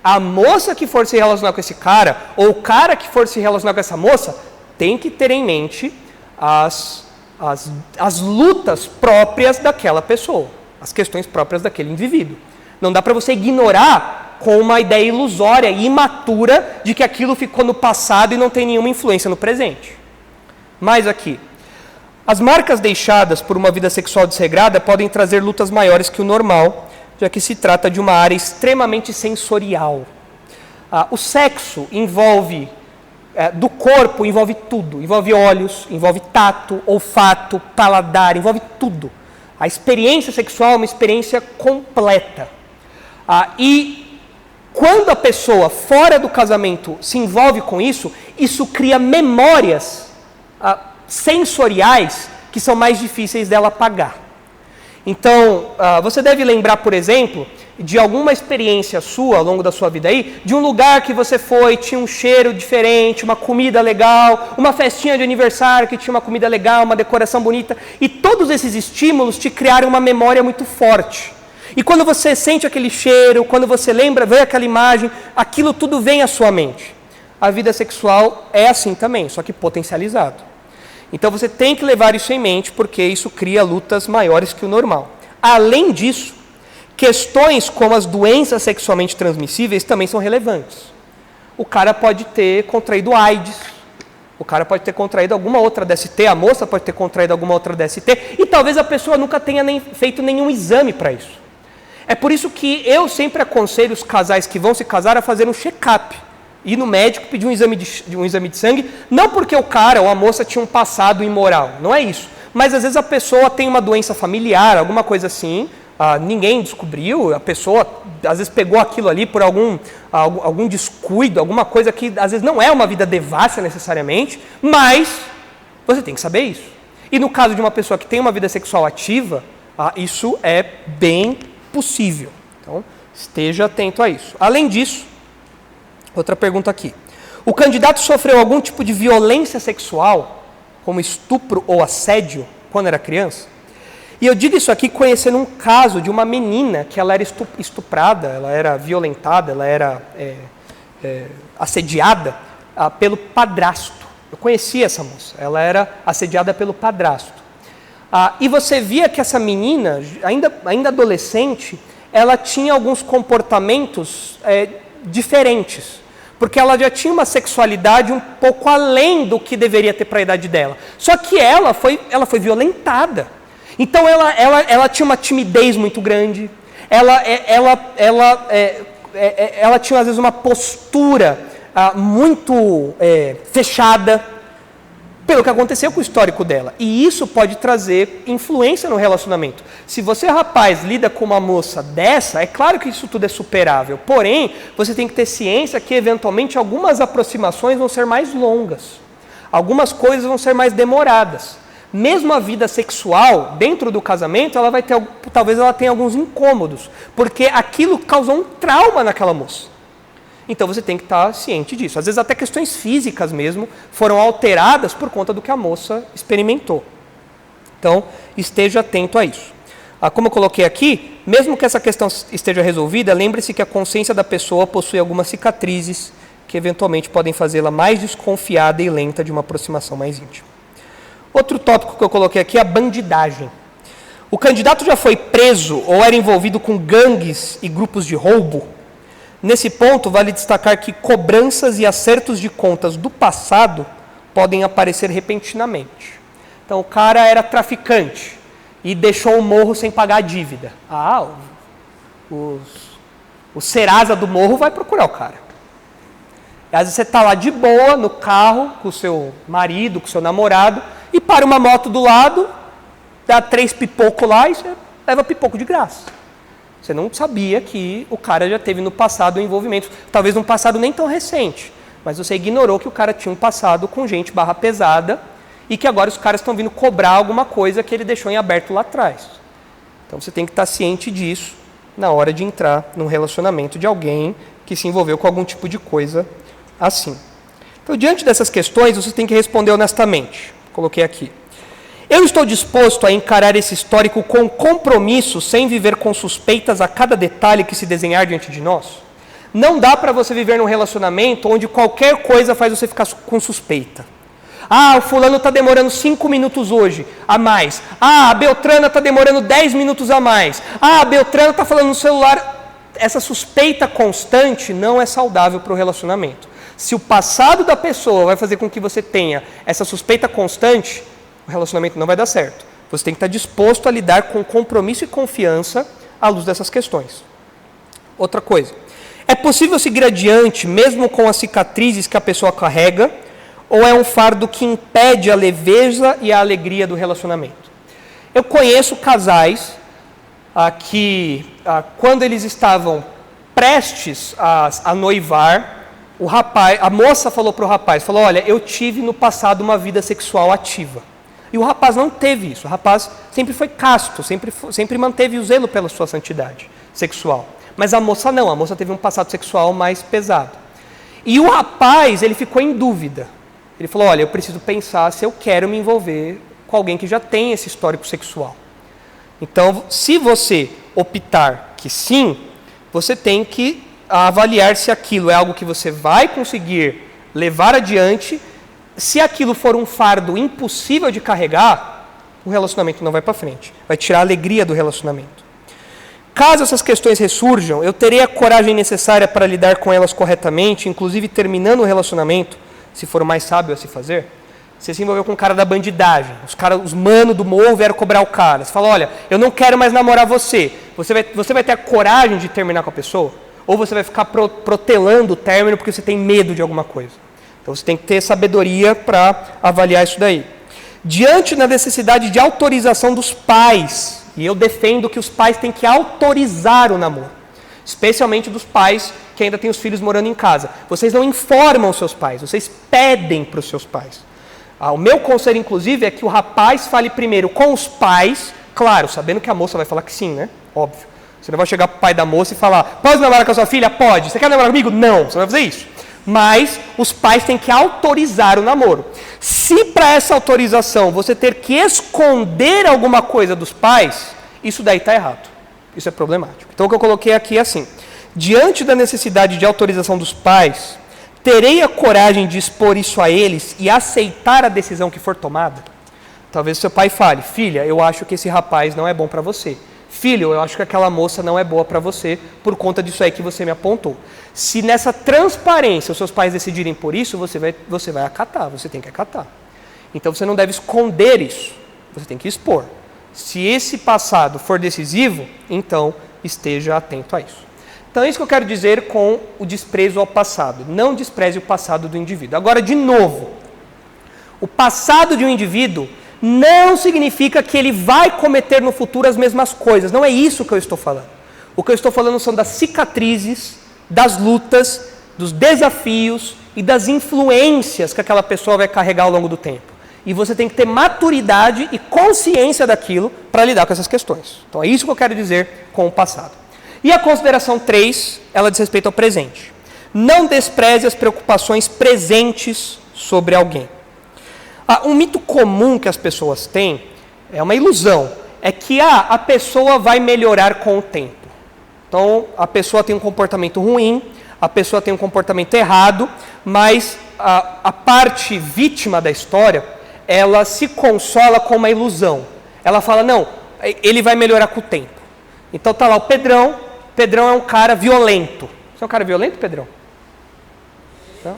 A: a moça que for se relacionar com esse cara, ou o cara que for se relacionar com essa moça, tem que ter em mente as lutas próprias daquela pessoa, as questões próprias daquele indivíduo. Não dá para você ignorar com uma ideia ilusória e imatura de que aquilo ficou no passado e não tem nenhuma influência no presente. Mais aqui. As marcas deixadas por uma vida sexual desregrada podem trazer lutas maiores que o normal, já que se trata de uma área extremamente sensorial. O sexo envolve, do corpo, envolve tudo. Envolve olhos, envolve tato, olfato, paladar, envolve tudo. A experiência sexual é uma experiência completa. E quando a pessoa fora do casamento se envolve com isso, isso cria memórias sensoriais que são mais difíceis dela apagar. Então, você deve lembrar, por exemplo, de alguma experiência sua ao longo da sua vida aí, de um lugar que você foi, tinha um cheiro diferente, uma comida legal, uma festinha de aniversário que tinha uma comida legal, uma decoração bonita, e todos esses estímulos te criaram uma memória muito forte. E quando você sente aquele cheiro, quando você lembra, vê aquela imagem, aquilo tudo vem à sua mente. A vida sexual é assim também, só que potencializado. Então você tem que levar isso em mente, porque isso cria lutas maiores que o normal. Além disso, questões como as doenças sexualmente transmissíveis também são relevantes. O cara pode ter contraído AIDS, o cara pode ter contraído alguma outra DST, a moça pode ter contraído alguma outra DST, e talvez a pessoa nunca tenha feito nenhum exame para isso. É por isso que eu sempre aconselho os casais que vão se casar a fazer um check-up. Ir no médico, pedir um exame de sangue, não porque o cara ou a moça tinha um passado imoral, não é isso. Mas às vezes a pessoa tem uma doença familiar, alguma coisa assim, ninguém descobriu, a pessoa às vezes pegou aquilo ali por algum descuido, alguma coisa que às vezes não é uma vida devassa necessariamente, mas você tem que saber isso. E no caso de uma pessoa que tem uma vida sexual ativa, isso é bem possível. Então, esteja atento a isso. Além disso, outra pergunta aqui. O candidato sofreu algum tipo de violência sexual, como estupro ou assédio, quando era criança? E eu digo isso aqui conhecendo um caso de uma menina que ela era estuprada, ela era violentada, ela era assediada pelo padrasto. Eu conhecia essa moça, ela era assediada pelo padrasto. E você via que essa menina, ainda adolescente, ela tinha alguns comportamentos diferentes. Porque ela já tinha uma sexualidade um pouco além do que deveria ter para a idade dela. Só que ela foi violentada. Então ela tinha uma timidez muito grande. Ela tinha às vezes uma postura muito fechada. Pelo que aconteceu com o histórico dela. E isso pode trazer influência no relacionamento. Se você, rapaz, lida com uma moça dessa, é claro que isso tudo é superável. Porém, você tem que ter ciência que, eventualmente, algumas aproximações vão ser mais longas. Algumas coisas vão ser mais demoradas. Mesmo a vida sexual, dentro do casamento, talvez ela tenha alguns incômodos. Porque aquilo causou um trauma naquela moça. Então você tem que estar ciente disso. Às vezes até questões físicas mesmo foram alteradas por conta do que a moça experimentou. Então esteja atento a isso. Como eu coloquei aqui, mesmo que essa questão esteja resolvida, lembre-se que a consciência da pessoa possui algumas cicatrizes que eventualmente podem fazê-la mais desconfiada e lenta de uma aproximação mais íntima. Outro tópico que eu coloquei aqui é a bandidagem. O candidato já foi preso ou era envolvido com gangues e grupos de roubo? Nesse ponto, vale destacar que cobranças e acertos de contas do passado podem aparecer repentinamente. Então, o cara era traficante e deixou o morro sem pagar a dívida. O Serasa do morro vai procurar o cara. Às vezes você está lá de boa, no carro, com o seu marido, com o seu namorado, e para uma moto do lado, dá 3 pipocos lá e você leva pipoco de graça. Você não sabia que o cara já teve no passado um envolvimento, talvez num passado nem tão recente, mas você ignorou que o cara tinha um passado com gente barra pesada e que agora os caras estão vindo cobrar alguma coisa que ele deixou em aberto lá atrás. Então você tem que estar ciente disso na hora de entrar num relacionamento de alguém que se envolveu com algum tipo de coisa assim. Então, diante dessas questões, você tem que responder honestamente. Coloquei aqui. Eu estou disposto a encarar esse histórico com compromisso, sem viver com suspeitas a cada detalhe que se desenhar diante de nós? Não dá para você viver num relacionamento onde qualquer coisa faz você ficar com suspeita. O fulano está demorando 5 minutos hoje a mais. A Beltrana está demorando 10 minutos a mais. A Beltrana está falando no celular. Essa suspeita constante não é saudável para o relacionamento. Se o passado da pessoa vai fazer com que você tenha essa suspeita constante, o relacionamento não vai dar certo. Você tem que estar disposto a lidar com compromisso e confiança à luz dessas questões. Outra coisa. É possível seguir adiante mesmo com as cicatrizes que a pessoa carrega? Ou é um fardo que impede a leveza e a alegria do relacionamento? Eu conheço casais que, quando eles estavam prestes a noivar, a moça falou para o rapaz, olha, eu tive no passado uma vida sexual ativa. E o rapaz não teve isso. O rapaz sempre foi casto, sempre manteve o zelo pela sua santidade sexual. Mas a moça não, a moça teve um passado sexual mais pesado. E o rapaz, ele ficou em dúvida. Ele falou, olha, eu preciso pensar se eu quero me envolver com alguém que já tem esse histórico sexual. Então, se você optar que sim, você tem que avaliar se aquilo é algo que você vai conseguir levar adiante. Se aquilo for um fardo impossível de carregar, o relacionamento não vai para frente. Vai tirar a alegria do relacionamento. Caso essas questões ressurjam, eu terei a coragem necessária para lidar com elas corretamente, inclusive terminando o relacionamento, se for o mais sábio a se fazer. Você se envolveu com o cara da bandidagem. Os manos do morro vieram cobrar o cara. Você fala, olha, eu não quero mais namorar você. Você vai ter a coragem de terminar com a pessoa? Ou você vai ficar protelando o término porque você tem medo de alguma coisa? Então você tem que ter sabedoria para avaliar isso daí. Diante da necessidade de autorização dos pais, e eu defendo que os pais têm que autorizar o namoro, especialmente dos pais que ainda têm os filhos morando em casa. Vocês não informam os seus pais, vocês pedem para os seus pais. O meu conselho, inclusive, é que o rapaz fale primeiro com os pais, claro, sabendo que a moça vai falar que sim, né? Óbvio. Você não vai chegar para o pai da moça e falar, pode namorar com a sua filha? Pode. Você quer namorar comigo? Não. Você não vai fazer isso. Mas os pais têm que autorizar o namoro. Se para essa autorização você ter que esconder alguma coisa dos pais, isso daí está errado. Isso é problemático. Então o que eu coloquei aqui é assim, diante da necessidade de autorização dos pais, terei a coragem de expor isso a eles e aceitar a decisão que for tomada? Talvez seu pai fale, filha, eu acho que esse rapaz não é bom para você. Filho, eu acho que aquela moça não é boa para você por conta disso aí que você me apontou. Se nessa transparência os seus pais decidirem por isso, você vai acatar, você tem que acatar. Então você não deve esconder isso, você tem que expor. Se esse passado for decisivo, então esteja atento a isso. Então é isso que eu quero dizer com o desprezo ao passado. Não despreze o passado do indivíduo. Agora, de novo, o passado de um indivíduo não significa que ele vai cometer no futuro as mesmas coisas. Não é isso que eu estou falando. O que eu estou falando são das cicatrizes, das lutas, dos desafios e das influências que aquela pessoa vai carregar ao longo do tempo. E você tem que ter maturidade e consciência daquilo para lidar com essas questões. Então é isso que eu quero dizer com o passado. E a consideração 3, ela diz respeito ao presente. Não despreze as preocupações presentes sobre alguém. Um mito comum que as pessoas têm, é uma ilusão, é que a pessoa vai melhorar com o tempo. Então, a pessoa tem um comportamento ruim, a pessoa tem um comportamento errado, mas a parte vítima da história, ela se consola com uma ilusão. Ela fala, não, ele vai melhorar com o tempo. Então tá lá o Pedrão é um cara violento. Você é um cara violento, Pedrão? Não?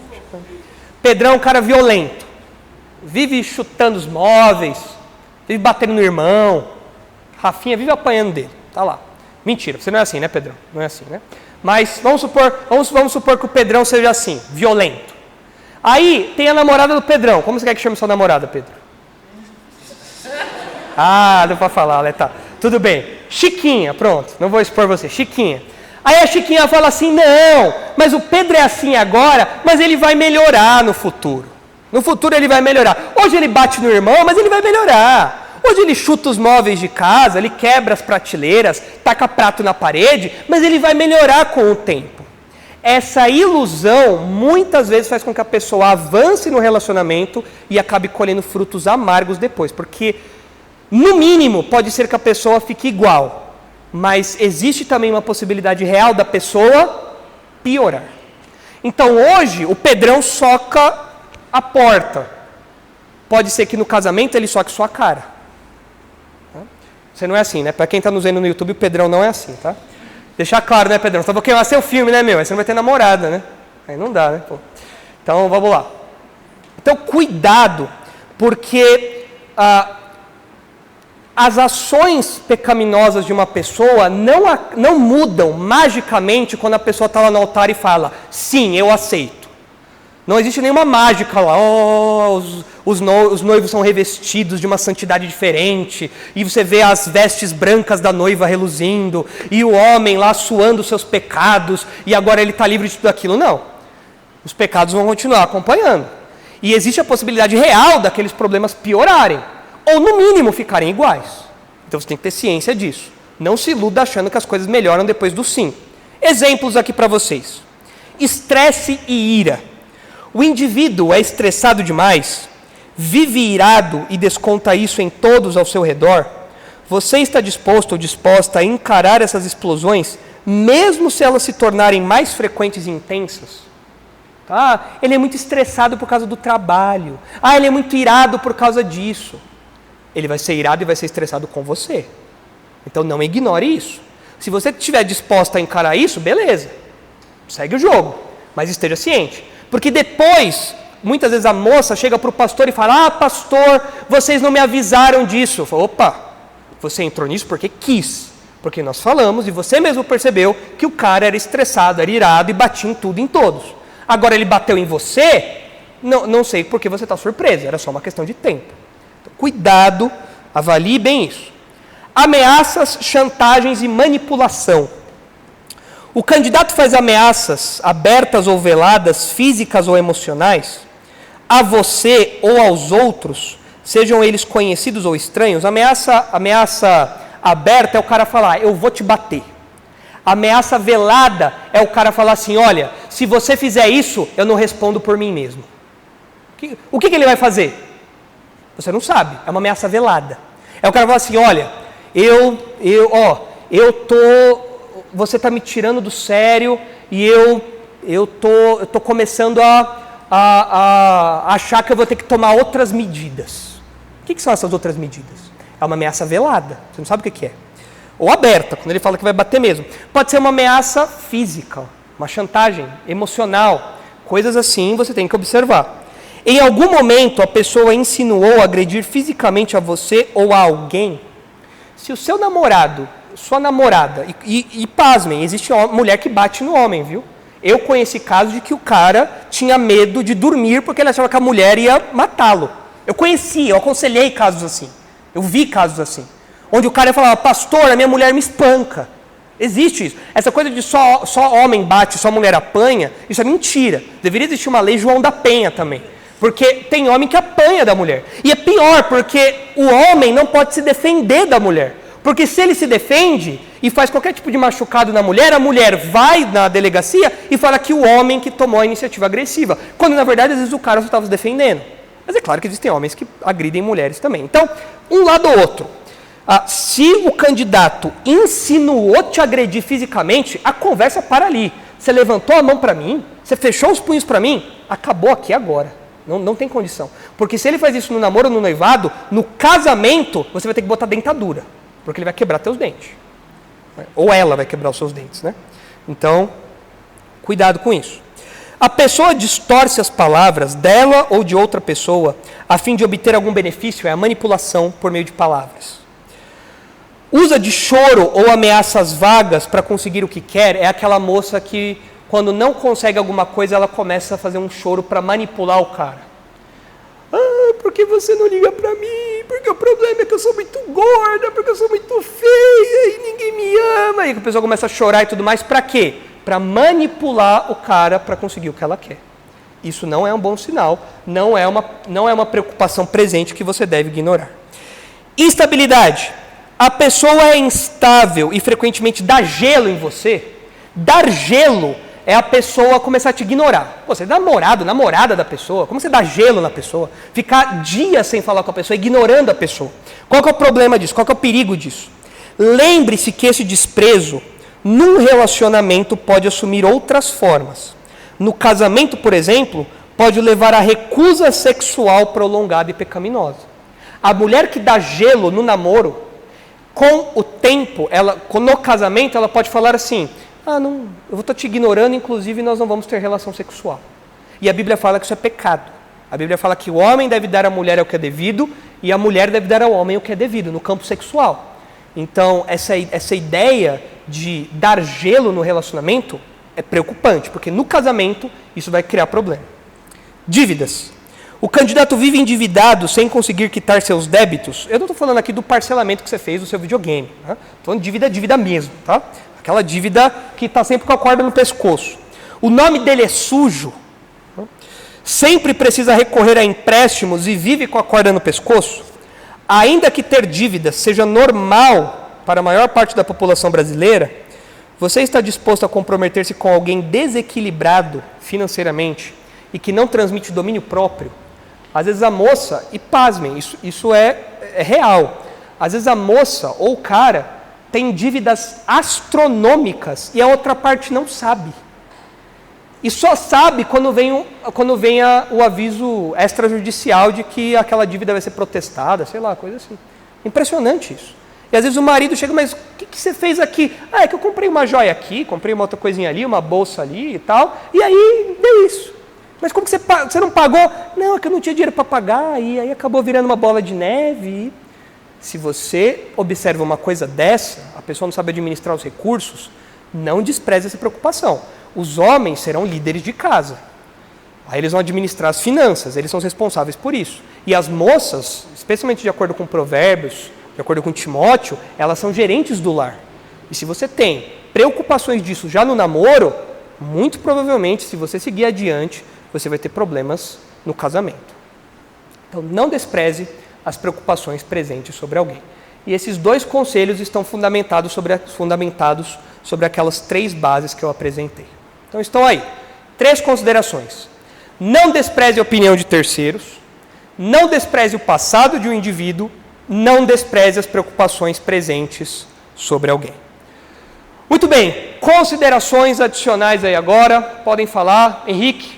A: Pedrão é um cara violento. Vive chutando os móveis, vive batendo no irmão. Rafinha vive apanhando dele, tá lá. Mentira, você não é assim, né, Pedrão? Não é assim, né? Mas vamos supor que o Pedrão seja assim, violento. Aí tem a namorada do Pedrão. Como você quer que chame sua namorada, Pedro? Deu pra falar, tá. Tudo bem. Chiquinha, pronto. Não vou expor você. Chiquinha. Aí a Chiquinha fala assim, não, mas o Pedro é assim agora, mas ele vai melhorar no futuro. No futuro ele vai melhorar. Hoje ele bate no irmão, mas ele vai melhorar. Hoje ele chuta os móveis de casa, ele quebra as prateleiras, taca prato na parede, mas ele vai melhorar com o tempo. Essa ilusão muitas vezes faz com que a pessoa avance no relacionamento e acabe colhendo frutos amargos depois. Porque, no mínimo, pode ser que a pessoa fique igual, mas existe também uma possibilidade real da pessoa piorar. Então hoje o Pedrão soca a porta. Pode ser que no casamento ele soque sua cara. Você não é assim, né? Para quem está nos vendo no YouTube, o Pedrão não é assim, tá? Deixar claro, né, Pedrão? Só vou queimar seu filme, né, meu? Aí você não vai ter namorada, né? Aí não dá, né? Pô. Então, vamos lá. Então, cuidado, porque as ações pecaminosas de uma pessoa não mudam magicamente quando a pessoa está lá no altar e fala, sim, eu aceito. Não existe nenhuma mágica lá, os noivos são revestidos de uma santidade diferente, e você vê as vestes brancas da noiva reluzindo, e o homem lá suando os seus pecados, e agora ele está livre de tudo aquilo. Não. Os pecados vão continuar acompanhando. E existe a possibilidade real daqueles problemas piorarem, ou no mínimo ficarem iguais. Então você tem que ter ciência disso. Não se iluda achando que as coisas melhoram depois do sim. Exemplos aqui para vocês. Estresse e ira. O indivíduo é estressado demais, vive irado e desconta isso em todos ao seu redor. Você está disposto ou disposta a encarar essas explosões, mesmo se elas se tornarem mais frequentes e intensas? Ele é muito estressado por causa do trabalho. Ele é muito irado por causa disso. Ele vai ser irado e vai ser estressado com você. Então não ignore isso. Se você estiver disposta a encarar isso, beleza. Segue o jogo, mas esteja ciente. Porque depois, muitas vezes a moça chega para o pastor e fala, pastor, vocês não me avisaram disso. Eu falo, opa, você entrou nisso porque quis. Porque nós falamos, e você mesmo percebeu, que o cara era estressado, era irado e batia em tudo e em todos. Agora ele bateu em você, não sei porque você está surpreso, era só uma questão de tempo. Então, cuidado, avalie bem isso. Ameaças, chantagens e manipulação. O candidato faz ameaças abertas ou veladas, físicas ou emocionais, a você ou aos outros, sejam eles conhecidos ou estranhos. Ameaça aberta é o cara falar, eu vou te bater. Ameaça velada é o cara falar assim, olha, se você fizer isso, eu não respondo por mim mesmo. O que ele vai fazer? Você não sabe, é uma ameaça velada. É o cara falar assim, olha, você está me tirando do sério e eu tô começando a achar que eu vou ter que tomar outras medidas. O que são essas outras medidas? É uma ameaça velada, você não sabe o que é. Ou aberta, quando ele fala que vai bater mesmo. Pode ser uma ameaça física, uma chantagem emocional, coisas assim você tem que observar. Em algum momento a pessoa insinuou agredir fisicamente a você ou a alguém. Se o seu namorado, sua namorada, e pasmem, existe mulher que bate no homem, viu? Eu conheci casos de que o cara tinha medo de dormir porque ele achava que a mulher ia matá-lo. Eu aconselhei casos assim. Eu vi casos assim. Onde o cara falava, pastor, a minha mulher me espanca. Existe isso. Essa coisa de só homem bate, só mulher apanha, isso é mentira. Deveria existir uma lei João da Penha também. Porque tem homem que apanha da mulher. E é pior, porque o homem não pode se defender da mulher. Porque se ele se defende e faz qualquer tipo de machucado na mulher, a mulher vai na delegacia e fala que o homem que tomou a iniciativa agressiva. Quando, na verdade, às vezes o cara só estava se defendendo. Mas é claro que existem homens que agridem mulheres também. Então, um lado ou outro. Se o candidato insinuou te agredir fisicamente, a conversa para ali. Você levantou a mão para mim, você fechou os punhos para mim, acabou aqui agora. Não tem condição. Porque se ele faz isso no namoro ou no noivado, no casamento, você vai ter que botar dentadura. Porque ele vai quebrar teus dentes. Ou ela vai quebrar os seus dentes, né? Então, cuidado com isso. A pessoa distorce as palavras dela ou de outra pessoa a fim de obter algum benefício, é a manipulação por meio de palavras. Usa de choro ou ameaças vagas para conseguir o que quer, é aquela moça que, quando não consegue alguma coisa, ela começa a fazer um choro para manipular o cara. Porque você não liga para mim? Porque o problema é que eu sou muito gorda, porque eu sou muito feia e ninguém me ama. E a pessoa começa a chorar e tudo mais, para quê? Para manipular o cara para conseguir o que ela quer. Isso não é um bom sinal, não é uma preocupação presente que você deve ignorar. Instabilidade. A pessoa é instável e frequentemente dá gelo em você. Dar gelo é a pessoa começar a te ignorar. Você é namorada da pessoa, como você dá gelo na pessoa? Ficar dias sem falar com a pessoa, ignorando a pessoa. Qual que é o problema disso? Qual que é o perigo disso? Lembre-se que esse desprezo, num relacionamento, pode assumir outras formas. No casamento, por exemplo, pode levar à recusa sexual prolongada e pecaminosa. A mulher que dá gelo no namoro, com o tempo, no casamento, ela pode falar assim, eu vou estar te ignorando, inclusive nós não vamos ter relação sexual. E a Bíblia fala que isso é pecado. A Bíblia fala que o homem deve dar à mulher o que é devido e a mulher deve dar ao homem o que é devido, no campo sexual. Então, essa ideia de dar gelo no relacionamento é preocupante, porque no casamento isso vai criar problema. Dívidas. O candidato vive endividado sem conseguir quitar seus débitos. Eu não estou falando aqui do parcelamento que você fez do seu videogame. Estou falando de dívida mesmo. Tá? Aquela dívida que está sempre com a corda no pescoço. O nome dele é sujo. Sempre precisa recorrer a empréstimos e vive com a corda no pescoço. Ainda que ter dívidas seja normal para a maior parte da população brasileira, você está disposto a comprometer-se com alguém desequilibrado financeiramente e que não transmite domínio próprio? Às vezes a moça, e pasmem, isso é real, às vezes a moça ou o cara tem dívidas astronômicas e a outra parte não sabe. E só sabe quando vem o aviso extrajudicial de que aquela dívida vai ser protestada, sei lá, coisa assim. Impressionante isso. E às vezes o marido chega, mas o que você fez aqui? É que eu comprei uma joia aqui, comprei uma outra coisinha ali, uma bolsa ali e tal, e aí deu isso. Mas como que você não pagou? Não, é que eu não tinha dinheiro para pagar, e aí acabou virando uma bola de neve. Se você observa uma coisa dessa, a pessoa não sabe administrar os recursos, não despreze essa preocupação. Os homens serão líderes de casa. Aí eles vão administrar as finanças, eles são os responsáveis por isso. E as moças, especialmente de acordo com Provérbios, de acordo com Timóteo, elas são gerentes do lar. E se você tem preocupações disso já no namoro, muito provavelmente, se você seguir adiante, você vai ter problemas no casamento. Então, não despreze as preocupações presentes sobre alguém. E esses 2 conselhos estão fundamentados sobre aquelas 3 bases que eu apresentei. Então, estão aí. 3 considerações. Não despreze a opinião de terceiros, não despreze o passado de um indivíduo, não despreze as preocupações presentes sobre alguém. Muito bem, considerações adicionais aí agora, podem falar. Henrique?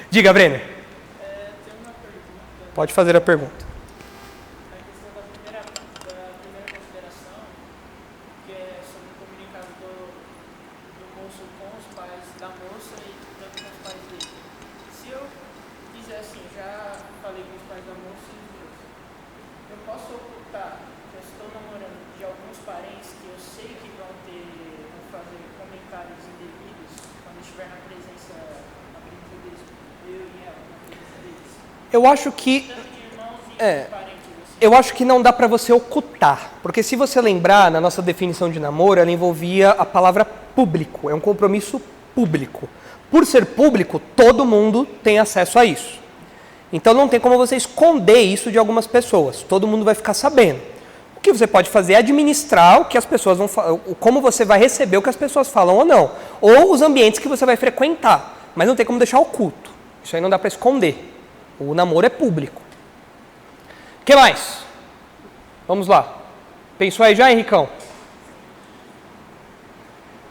A: Diga, Brenner.
B: Tem uma pergunta.
A: Pode fazer a pergunta.
B: A questão da primeira consideração, que é sobre o comunicado do moço com os pais da moça e tanto com os pais dele. Se eu quiser assim, já falei com os pais da moça e os dois, eu posso ocultar que eu estou namorando de alguns parentes que eu sei que vão fazer comentários indevidos quando estiver na presença deles, eu e ela, na presença deles.
A: Eu acho que Eu acho que não dá para você ocultar, porque se você lembrar, na nossa definição de namoro, ela envolvia a palavra público, é um compromisso público. Por ser público, todo mundo tem acesso a isso. Então não tem como você esconder isso de algumas pessoas, todo mundo vai ficar sabendo. O que você pode fazer é administrar o que as pessoas vão falar, como você vai receber o que as pessoas falam ou não, ou os ambientes que você vai frequentar, mas não tem como deixar oculto. Isso aí não dá para esconder. O namoro é público. O que mais? Vamos lá. Pensou aí já, Henricão?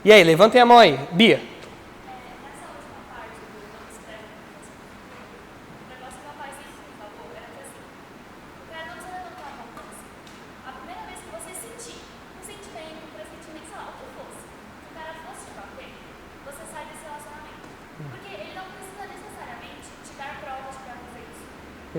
A: E aí, levantem a mão aí. Bia.
C: Nessa última parte do não despreze o negócio que o rapaz falou era que assim, o cara não precisa levantar a mão assim. A primeira vez que você sentir um sentimento, um pressentimento, sei lá, o que fosse, que o cara fosse te bater, você sai desse relacionamento. Porque ele não precisa necessariamente te dar provas para fazer isso.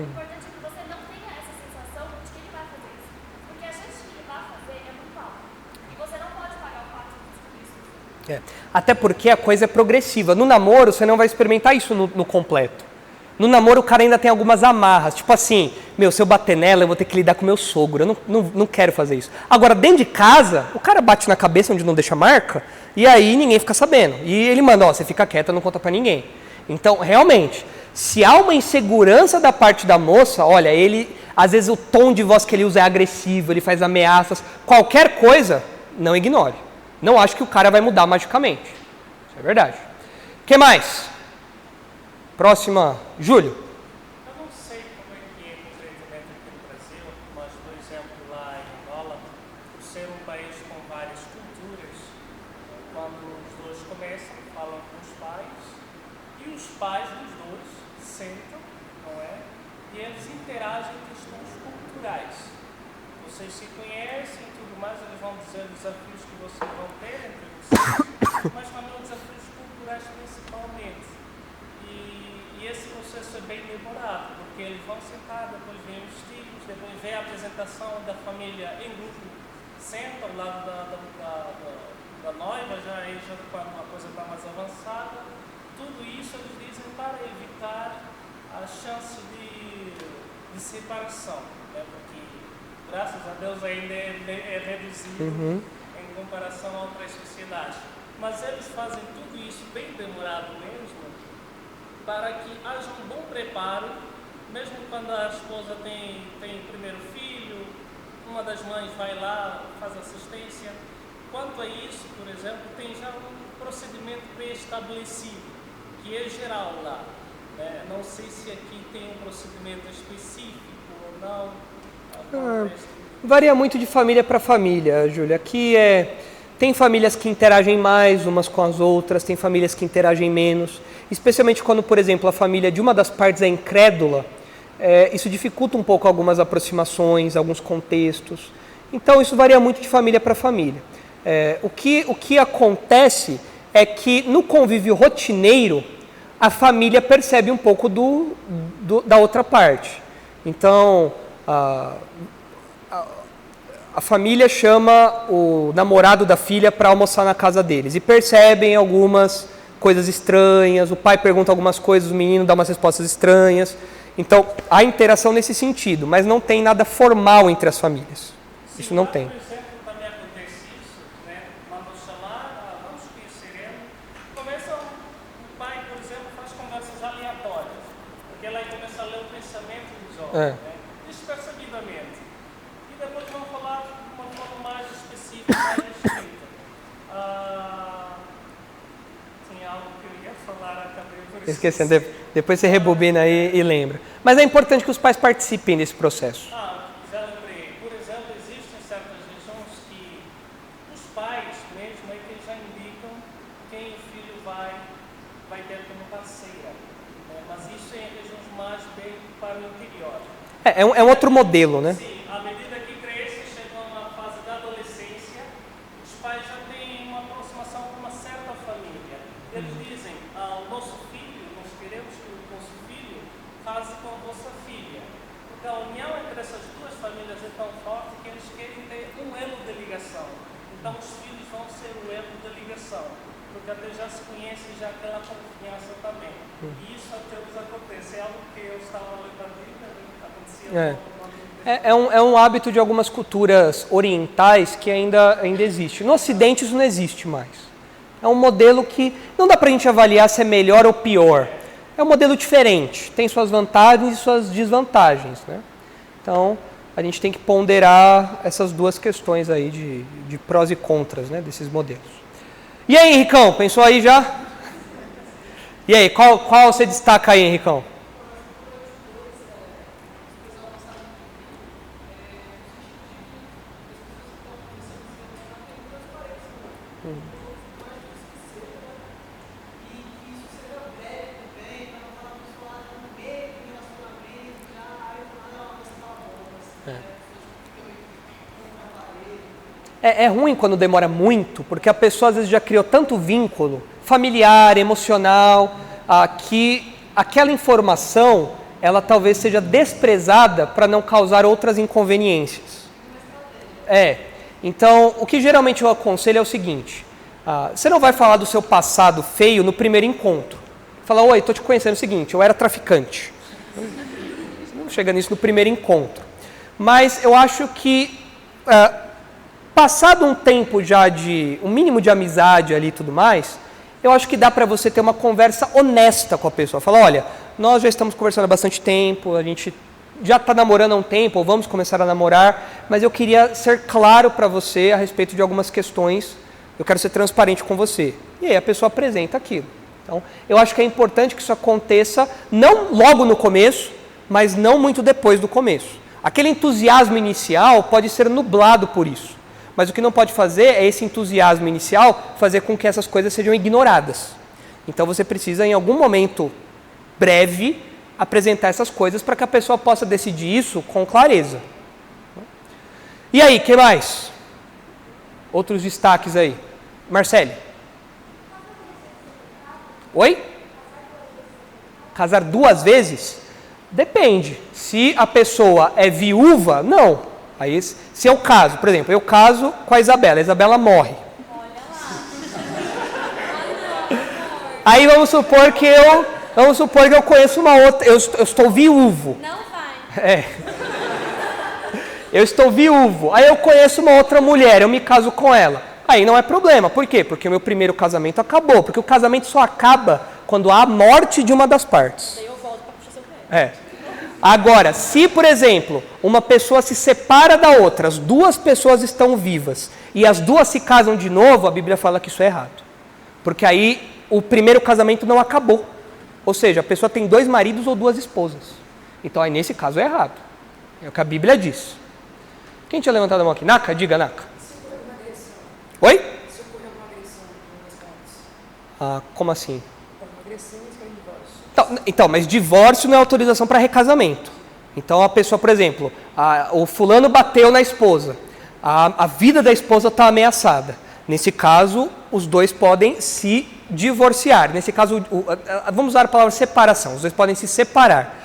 C: O importante é que você não tenha essa sensação de que ele vai fazer isso. Porque a chance de que ele vai fazer é muito alta. E você não pode pagar o fato de descobrir isso.
A: Até porque a coisa é progressiva. No namoro, você não vai experimentar isso no completo. No namoro, o cara ainda tem algumas amarras. Tipo assim, se eu bater nela, eu vou ter que lidar com meu sogro. Eu não quero fazer isso. Agora, dentro de casa, o cara bate na cabeça onde não deixa marca, e aí ninguém fica sabendo. E ele manda, você fica quieta, não conta pra ninguém. Então, realmente, se há uma insegurança da parte da moça, olha, às vezes o tom de voz que ele usa é agressivo, ele faz ameaças, qualquer coisa, não ignore. Não acho que o cara vai mudar magicamente. Isso é verdade. O que mais? Próxima, Júlio.
D: Eu não sei como é que é o tratamento aqui no Brasil, mas, por exemplo, lá em Angola, por ser um país com várias culturas, quando os dois começam, falam com os pais, e os pais dos dois sentam, não é? E eles interagem em questões culturais. Vocês se conhecem e tudo mais, eles vão dizer os desafios que vocês vão ter entre vocês, mas também os desafios culturais principalmente. E esse processo é bem demorado, porque eles vão sentar, depois vem os filhos, depois vem a apresentação da família em grupo, sentam ao lado da noiva, já quando a coisa está mais avançada. Tudo isso eles dizem para evitar a chance de separação, né? Porque graças a Deus ainda é reduzido em comparação a outras sociedades. Mas eles fazem tudo isso bem demorado mesmo, para que haja um bom preparo, mesmo quando a esposa tem o primeiro filho, uma das mães vai lá, faz assistência. Quanto a isso, por exemplo, tem já um procedimento pré-estabelecido, que é geral lá. Né? Não sei se aqui tem um procedimento específico ou não.
A: Varia muito de família para família, Júlia. Aqui tem famílias que interagem mais umas com as outras, tem famílias que interagem menos. Especialmente quando, por exemplo, a família de uma das partes é incrédula, isso dificulta um pouco algumas aproximações, alguns contextos. Então, isso varia muito de família para família. O que acontece é que no convívio rotineiro, a família percebe um pouco da outra parte. Então, a família chama o namorado da filha para almoçar na casa deles e percebem algumas coisas estranhas, o pai pergunta algumas coisas, o menino dá umas respostas estranhas. Então, há interação nesse sentido, mas não tem nada formal entre as famílias. Isso não tem.
D: Por exemplo, também acontece isso, né? Mandam chamar, vamos conhecer ele. Começa o pai, por exemplo, faz conversas aleatórias, porque ela aí começa a ler o pensamento dos jovens, né? Despercebidamente. E depois vão falar de uma forma mais específica, mais escrita. Tinha algo que eu ia falar, acabei por isso.
A: Esquecendo, depois você rebobina aí e lembra. Mas é importante que os pais participem desse processo.
D: Já lembrei. Por exemplo, existem certas regiões que os pais mesmo é que já indicam quem o filho vai ter como parceira. Né? Mas isso é em regiões mais bem para o interior.
A: É um outro modelo, né?
D: Sim, à medida que crescem, chegam na fase da adolescência, os pais já têm uma aproximação com uma certa família. Eles dizem, o nosso filho, nós queremos que o nosso filho case com a vossa filha. Porque a união entre essas duas famílias é tão forte que eles querem ter um elo de ligação. Então os filhos vão ser o elo de ligação. Porque até já se conhecem, já aquela confiança também. E isso até nos acontece. É algo que eu estava lendo a Bíblia, acontecia
A: É um hábito de algumas culturas orientais que ainda existe. No Ocidente isso não existe mais. É um modelo que não dá para a gente avaliar se é melhor ou pior. É um modelo diferente, tem suas vantagens e suas desvantagens, né? Então, a gente tem que ponderar essas duas questões aí de prós e contras, né, desses modelos. E aí, Henricão, pensou aí já? E aí, qual você destaca aí, Henricão? É ruim quando demora muito, porque a pessoa às vezes já criou tanto vínculo familiar, emocional, que aquela informação, ela talvez seja desprezada para não causar outras inconveniências. Então, o que geralmente eu aconselho é o seguinte, você não vai falar do seu passado feio no primeiro encontro. Fala, oi, estou te conhecendo, é o seguinte, eu era traficante. Você não chega nisso no primeiro encontro. Mas eu acho que... passado um tempo já de um mínimo de amizade ali e tudo mais, eu acho que dá para você ter uma conversa honesta com a pessoa. Falar, olha, nós já estamos conversando há bastante tempo, a gente já está namorando há um tempo, ou vamos começar a namorar, mas eu queria ser claro para você a respeito de algumas questões, eu quero ser transparente com você. E aí a pessoa apresenta aquilo. Então, eu acho que é importante que isso aconteça, não logo no começo, mas não muito depois do começo. Aquele entusiasmo inicial pode ser nublado por isso. Mas o que não pode fazer é esse entusiasmo inicial fazer com que essas coisas sejam ignoradas. Então você precisa, em algum momento breve, apresentar essas coisas para que a pessoa possa decidir isso com clareza. E aí, o que mais? Outros destaques aí. Marcele. Oi? Casar 2 vezes? Depende. Se a pessoa é viúva, não. Aí, se é o caso, por exemplo, eu caso com a Isabela morre. Aí vamos supor que eu conheço uma outra, eu estou viúvo.
C: Não vai.
A: Eu estou viúvo, aí eu conheço uma outra mulher, eu me caso com ela. Aí não é problema, por quê? Porque o meu primeiro casamento acabou, porque o casamento só acaba quando há a morte de uma das partes.
C: Daí eu volto para puxar seu pé.
A: Agora, se, por exemplo, uma pessoa se separa da outra, as 2 pessoas estão vivas e as 2 se casam de novo, a Bíblia fala que isso é errado. Porque aí o primeiro casamento não acabou. Ou seja, a pessoa tem 2 maridos ou 2 esposas. Então aí nesse caso é errado. É o que a Bíblia diz. Quem tinha levantado a mão aqui? Naka? Diga, Naka. Oi?
E: Se ocorrer alguma agressão em um dos casos.
A: Como assim?
E: Uma agressão e divórcio.
A: Então, mas divórcio não é autorização para recasamento. Então a pessoa, por exemplo, o fulano bateu na esposa, a vida da esposa está ameaçada. Nesse caso, os 2 podem se divorciar. Nesse caso, vamos usar a palavra separação, os 2 podem se separar.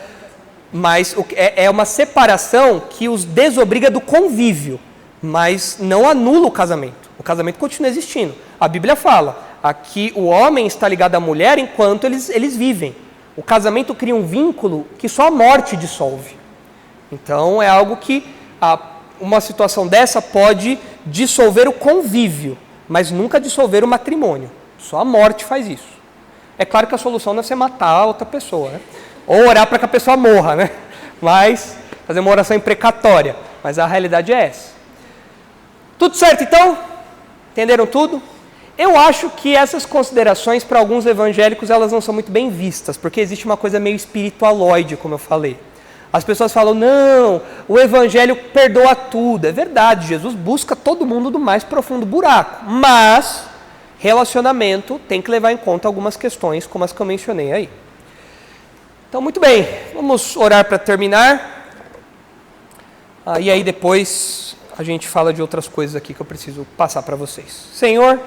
A: Mas é uma separação que os desobriga do convívio, mas não anula o casamento. O casamento continua existindo. A Bíblia fala, aqui o homem está ligado à mulher enquanto eles vivem. O casamento cria um vínculo que só a morte dissolve. Então é algo que uma situação dessa pode dissolver o convívio, mas nunca dissolver o matrimônio. Só a morte faz isso. É claro que a solução não é você matar a outra pessoa, né? Ou orar para que a pessoa morra, né? Mas fazer uma oração imprecatória. Mas a realidade é essa. Tudo certo então? Entenderam tudo? Eu acho que essas considerações para alguns evangélicos elas não são muito bem vistas, porque existe uma coisa meio espiritualoide, como eu falei. As pessoas falam, não, o evangelho perdoa tudo. É verdade, Jesus busca todo mundo do mais profundo buraco. Mas relacionamento tem que levar em conta algumas questões, como as que eu mencionei aí. Então, muito bem, vamos orar para terminar. E aí depois a gente fala de outras coisas aqui que eu preciso passar para vocês. Senhor,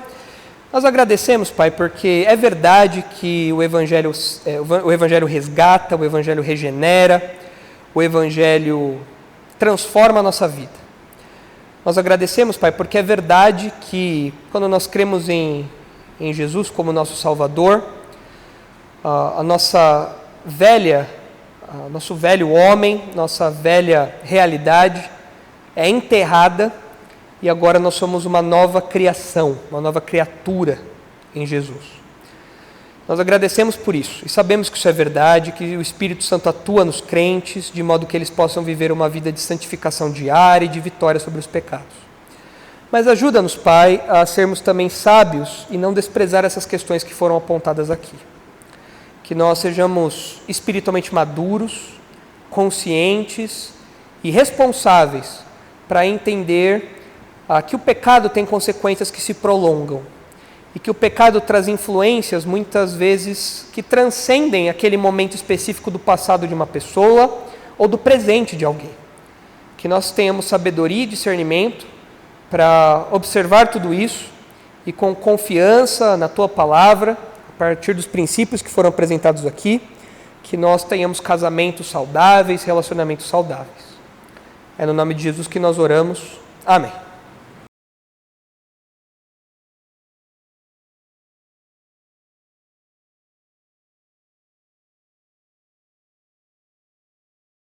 A: nós agradecemos, Pai, porque é verdade que o Evangelho resgata, o Evangelho regenera, o Evangelho transforma a nossa vida. Nós agradecemos, Pai, porque é verdade que quando nós cremos em Jesus como nosso Salvador, nosso velho homem, nossa velha realidade é enterrada e agora nós somos uma nova criação, uma nova criatura em Jesus. Nós agradecemos por isso e sabemos que isso é verdade, que o Espírito Santo atua nos crentes de modo que eles possam viver uma vida de santificação diária e de vitória sobre os pecados. Mas ajuda-nos, Pai, a sermos também sábios e não desprezar essas questões que foram apontadas aqui. Que nós sejamos espiritualmente maduros, conscientes e responsáveis para entender que o pecado tem consequências que se prolongam e que o pecado traz influências muitas vezes que transcendem aquele momento específico do passado de uma pessoa ou do presente de alguém. Que nós tenhamos sabedoria e discernimento para observar tudo isso e com confiança na Tua Palavra, a partir dos princípios que foram apresentados aqui, que nós tenhamos casamentos saudáveis, relacionamentos saudáveis. É no nome de Jesus que nós oramos. Amém.